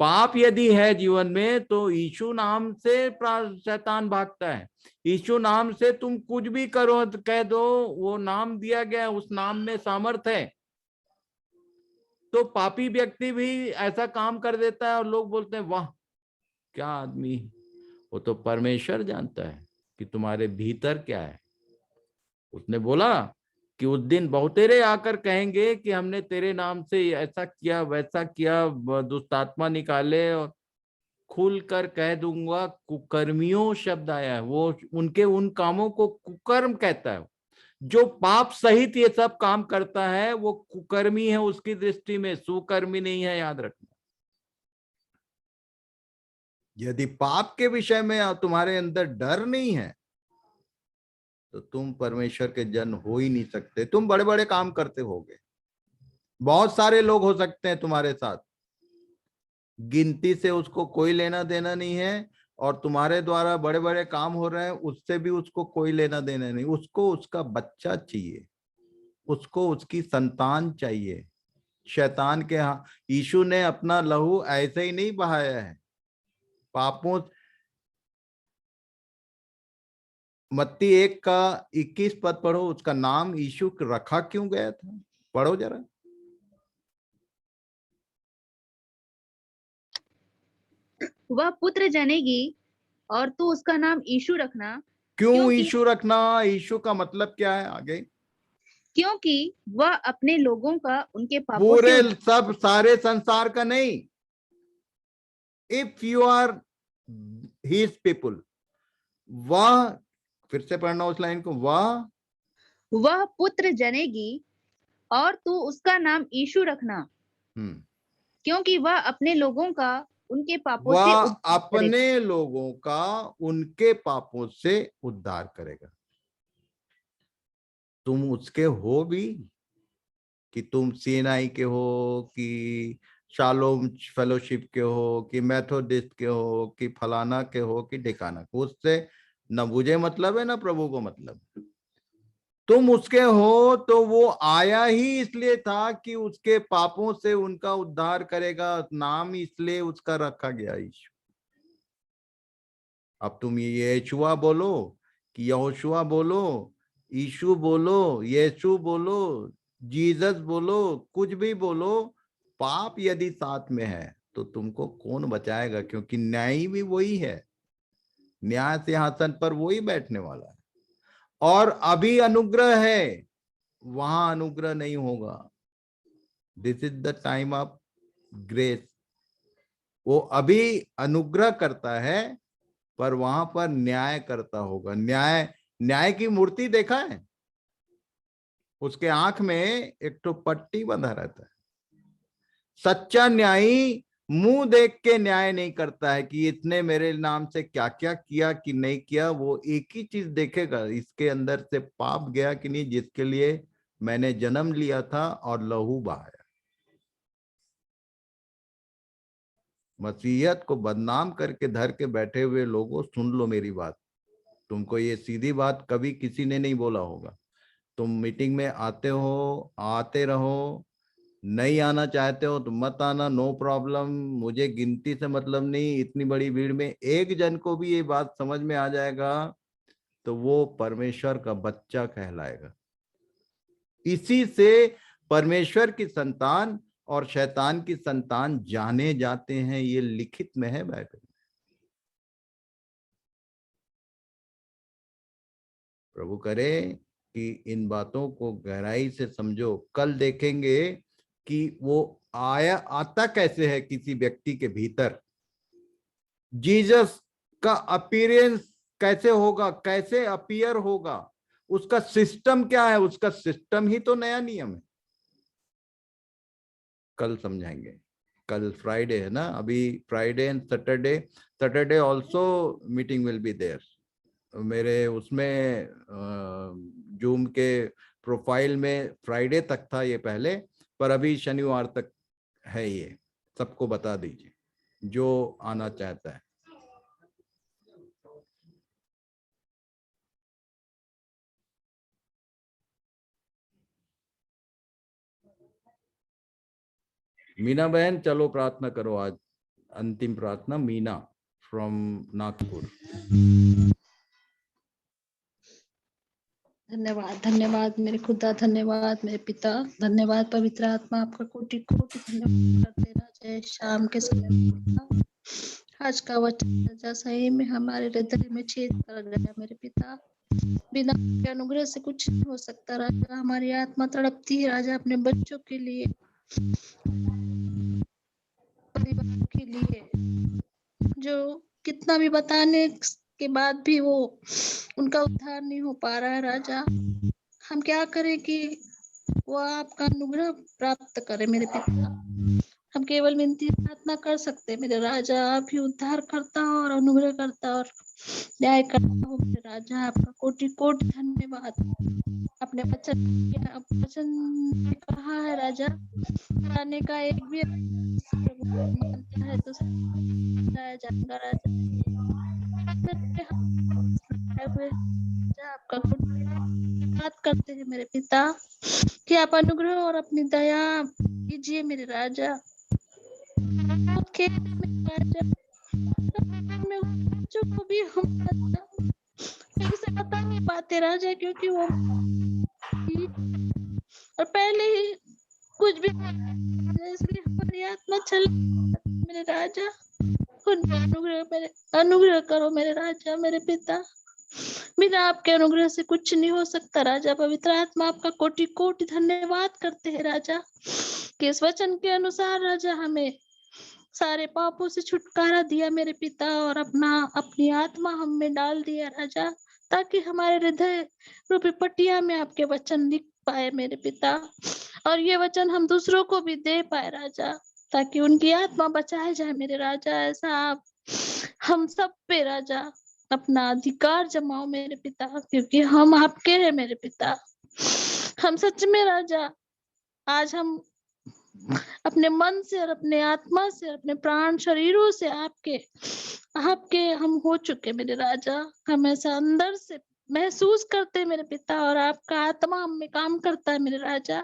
S2: पाप यदि है जीवन में तो यीशु नाम से शैतान भागता है। यीशु नाम से तुम कुछ भी करो, कह दो, वो नाम दिया गया, उस नाम में सामर्थ है। तो पापी व्यक्ति भी ऐसा काम कर देता है और लोग बोलते हैं, वाह क्या आदमी। वो तो परमेश्वर जानता है कि तुम्हारे भीतर क्या है। उसने बोला कि उस दिन बहुतेरे आकर कहेंगे कि हमने तेरे नाम से ऐसा किया, वैसा किया, दुष्ट आत्मा निकाले, और खुल कर कह दूंगा कुकर्मियों शब्द आया है। वो उनके उन कामों को कुकर्म कहता है। जो पाप सहित ये सब काम करता है वो कुकर्मी है उसकी दृष्टि में, सुकर्मी नहीं है, याद रखना। यदि पाप के विषय में तुम्हारे अंदर डर नहीं है तो तुम परमेश्वर के जन हो ही नहीं सकते। तुम बड़े बड़े काम करते होगे, बहुत सारे लोग हो सकते हैं तुम्हारे साथ, गिनती से उसको कोई लेना देना नहीं है, और तुम्हारे द्वारा बड़े बड़े काम हो रहे हैं, उससे भी उसको कोई लेना देना नहीं। उसको उसका बच्चा चाहिए, उसको उसकी संतान चाहिए। शैतान के यहाँ यीशु ने अपना लहू ऐसे ही नहीं बहाया है। पापों, मत्ती 1:21 पढ़ो, उसका नाम यीशु रखा क्यों गया था, पढ़ो जरा।
S5: वह पुत्र जनेगी और तू उसका नाम यीशु रखना।
S2: क्यों यीशु रखना? यीशु का मतलब क्या है आगे?
S5: क्योंकि वह अपने लोगों का उनके पापों
S2: पूरे
S5: से
S2: सब सारे संसार का नहीं। If you are his people, वह, फिर से पढ़ना उस लाइन को, वह
S5: पुत्र जनेगी और तू उसका नाम यीशु रखना, क्योंकि वह अपने लोगों का उनके पापों से
S2: वह अपने लोगों का उनके पापों से उद्धार करेगा। तुम उसके हो भी, कि तुम सीएनआई के हो, कि शालोम फेलोशिप के हो, कि मेथोडिस्ट के हो, कि फलाना के हो, कि ढिकाना, उससे न मुझे मतलब है ना प्रभु को मतलब। तुम उसके हो तो वो आया ही इसलिए था कि उसके पापों से उनका उद्धार करेगा, नाम इसलिए उसका रखा गया यीशु। अब तुम ये यीशुआ बोलो कि यहोशुआ बोलो, यीशु बोलो, यीशु बोलो, जीसस बोलो, कुछ भी बोलो, पाप यदि साथ में है तो तुमको कौन बचाएगा? क्योंकि न्यायी भी वही है, न्याय सिंहासन पर वही बैठने वाला है। और अभी अनुग्रह है, वहां अनुग्रह नहीं होगा। This is the time of grace. वो अभी अनुग्रह करता है पर वहां पर न्याय करता होगा। न्याय की मूर्ति देखा है? उसके आंख में एक तो पट्टी बंधा रहता है। सच्चा न्यायी मुंह देख के न्याय नहीं करता है कि इसने मेरे नाम से क्या क्या किया कि नहीं किया। वो एक ही चीज देखेगा, इसके अंदर से पाप गया कि नहीं, जिसके लिए मैंने जन्म लिया था और लहू बहाया। मसीहत को बदनाम करके धर के बैठे हुए लोगों, सुन लो मेरी बात। तुमको ये सीधी बात कभी किसी ने नहीं बोला होगा। तुम मीटिंग में आते हो, आते रहो, नहीं आना चाहते हो तो मत आना, नो प्रॉब्लम। मुझे गिनती से मतलब नहीं। इतनी बड़ी भीड़ में एक जन को भी ये बात समझ में आ जाएगा तो वो परमेश्वर का बच्चा कहलाएगा। इसी से परमेश्वर की संतान और शैतान की संतान जाने जाते हैं। ये लिखित में है बाइबल में। प्रभु करे कि इन बातों को गहराई से समझो। कल देखेंगे कि वो आता कैसे है किसी व्यक्ति के भीतर। जीसस का अपीयरेंस कैसे होगा, कैसे अपीयर होगा, उसका सिस्टम क्या है। उसका सिस्टम ही तो नया नियम है। कल समझाएंगे। कल फ्राइडे है ना, अभी Friday and Saturday also meeting will be there. मेरे उसमें जूम के प्रोफाइल में फ्राइडे तक था ये पहले, पर अभी शनिवार तक है। ये सबको बता दीजिए जो आना चाहता है। मीना बहन चलो प्रार्थना करो आज, अंतिम प्रार्थना। मीना फ्रॉम नागपुर।
S3: धन्यवाद, धन्यवाद मेरे खुदा, धन्यवाद मेरे पिता, धन्यवाद पवित्र आत्मा, आपका कोटि कोटि धन्यवाद करते राजा। शाम के समय आज का वचन राजा सही में हमारे हृदय में छेद कर गया मेरे पिता। बिना आपके अनुग्रह से कुछ नहीं हो सकता राजा। हमारी आत्मा तड़पती है राजा अपने बच्चों के लिए, परिवार के लिए, जो कितना भी बताने के बाद भी वो उनका उद्धार नहीं हो पा रहा है राजा। हम क्या करें कि वो आपका अनुग्रह प्राप्त करें मेरे पिता। हम केवल विनती प्रार्थना कर सकते हैं मेरे राजा। आप ही उद्धार करता हो और अनुग्रह करता और न्याय करता हो मेरे राजा। आपका कोटि कोटि धन्यवाद। अपने वचन में कहा है राजा, कराने का एक भी मानता है तो जाएगा राजा। आपका बात करते हैं मेरे पिता कि आप अनुग्रह और अपनी दया कीजिए मेरे राजा। बच्चों को भी हम ठीक से बता नहीं पाते राजा, क्योंकि वो और पहले ही कुछ भी इसलिए हमारी आत्मा चल मेरे राजा। अनुग्रह करो मेरे राजा मेरे पिता। बिना आपके अनुग्रह से कुछ नहीं हो सकता राजा। पवित्र आत्मा आपका कोटि कोटि धन्यवाद करते हैं राजा कि इस वचन के अनुसार राजा हमें सारे पापों से छुटकारा दिया मेरे पिता और अपनी आत्मा हम में डाल दिया राजा, ताकि हमारे हृदय रूपी पटिया में आपके वचन लिख पाए मेरे पिता। और ये वचन हम दूसरों को भी दे पाए राजा, ताकि उनकी आत्मा बचाए जाए मेरे राजा। ऐसा आप हम सब पे राजा अपना अधिकार जमाओ मेरे पिता, क्योंकि हम आपके हैं मेरे पिता। हम सच में राजा आज हम अपने मन से और अपने आत्मा से और अपने प्राण शरीरों से आपके हम हो चुके मेरे राजा। हम ऐसा अंदर से महसूस करते हैं मेरे पिता, और आपका आत्मा हम में काम करता है मेरे राजा।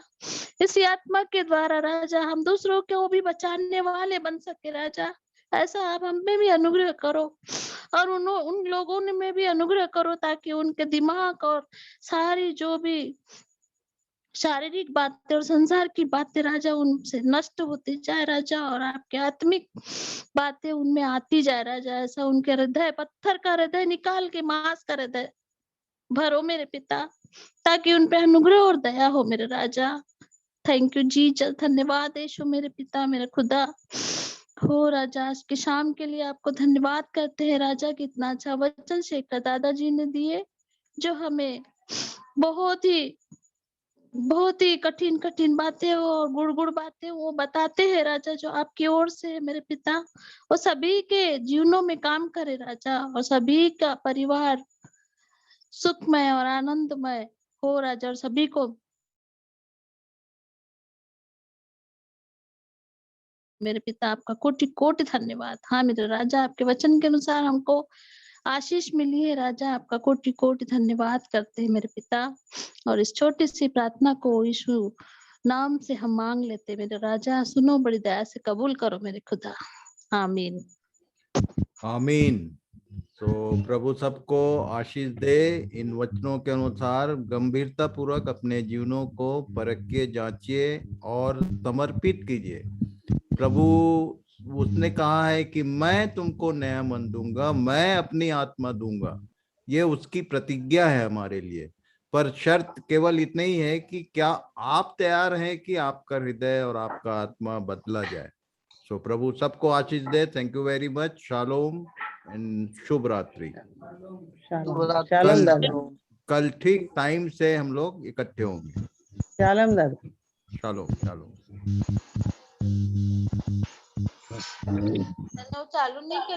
S3: इसी आत्मा के द्वारा राजा हम दूसरों को भी बचाने वाले बन सके राजा। ऐसा आप हम में भी अनुग्रह करो, और उन लोगों ने में भी अनुग्रह करो, ताकि उनके दिमाग और सारी जो भी शारीरिक बातें और संसार की बातें राजा उनसे नष्ट होती जाए राजा, और आपके आत्मिक बातें उनमें आती जाए राजा। ऐसा उनके हृदय, पत्थर का हृदय निकाल के मांस का हृदय भरो मेरे पिता, ताकि उन पे अनुग्रह और दया हो मेरे राजा। थैंक यू जीसस, धन्यवाद यीशु मेरे पिता, मेरे खुदा हो राजा। आज की शाम के लिए आपको धन्यवाद करते हैं राजा, कि इतना अच्छा वचन शेखर दादाजी ने दिए, जो हमें बहुत ही कठिन कठिन बातें और गुड़ गुड़ बातें वो बताते हैं राजा, जो आपकी ओर से है मेरे पिता। वो सभी के जीवनों में काम करे राजा, और सभी का परिवार सुखमय और आनंदमय हो राजा, और सभी को मेरे पिता आपका कोटि कोटि धन्यवाद। हाँ मेरे राजा, आपके वचन के अनुसार हमको आशीष मिली है राजा, आपका कोटि कोटि धन्यवाद करते हैं मेरे पिता। और इस छोटी सी प्रार्थना को यीशु नाम से हम मांग लेते हैं मेरे राजा। सुनो, बड़ी दया से कबूल करो मेरे खुदा। आमीन।
S2: आमीन। तो प्रभु सबको आशीष दे। इन वचनों के अनुसार गंभीरता पूर्वक अपने जीवनों को परखिए, जांचिए और समर्पित कीजिए। प्रभु उसने कहा है कि मैं तुमको नया मन दूंगा, मैं अपनी आत्मा दूंगा। ये उसकी प्रतिज्ञा है हमारे लिए। पर शर्त केवल इतनी ही है कि क्या आप तैयार हैं कि आपका हृदय और आपका आत्मा बदला जाए। सो प्रभु सबको आशीष दे। Thank you very much. Shalom and शुभ रात्रि।
S1: शालोम दादा।
S2: कल ठीक टाइम से हम लोग इकट्ठे होंगे।
S1: शालोम दादा।
S2: Shalom shalom.
S3: चालू नहीं करे।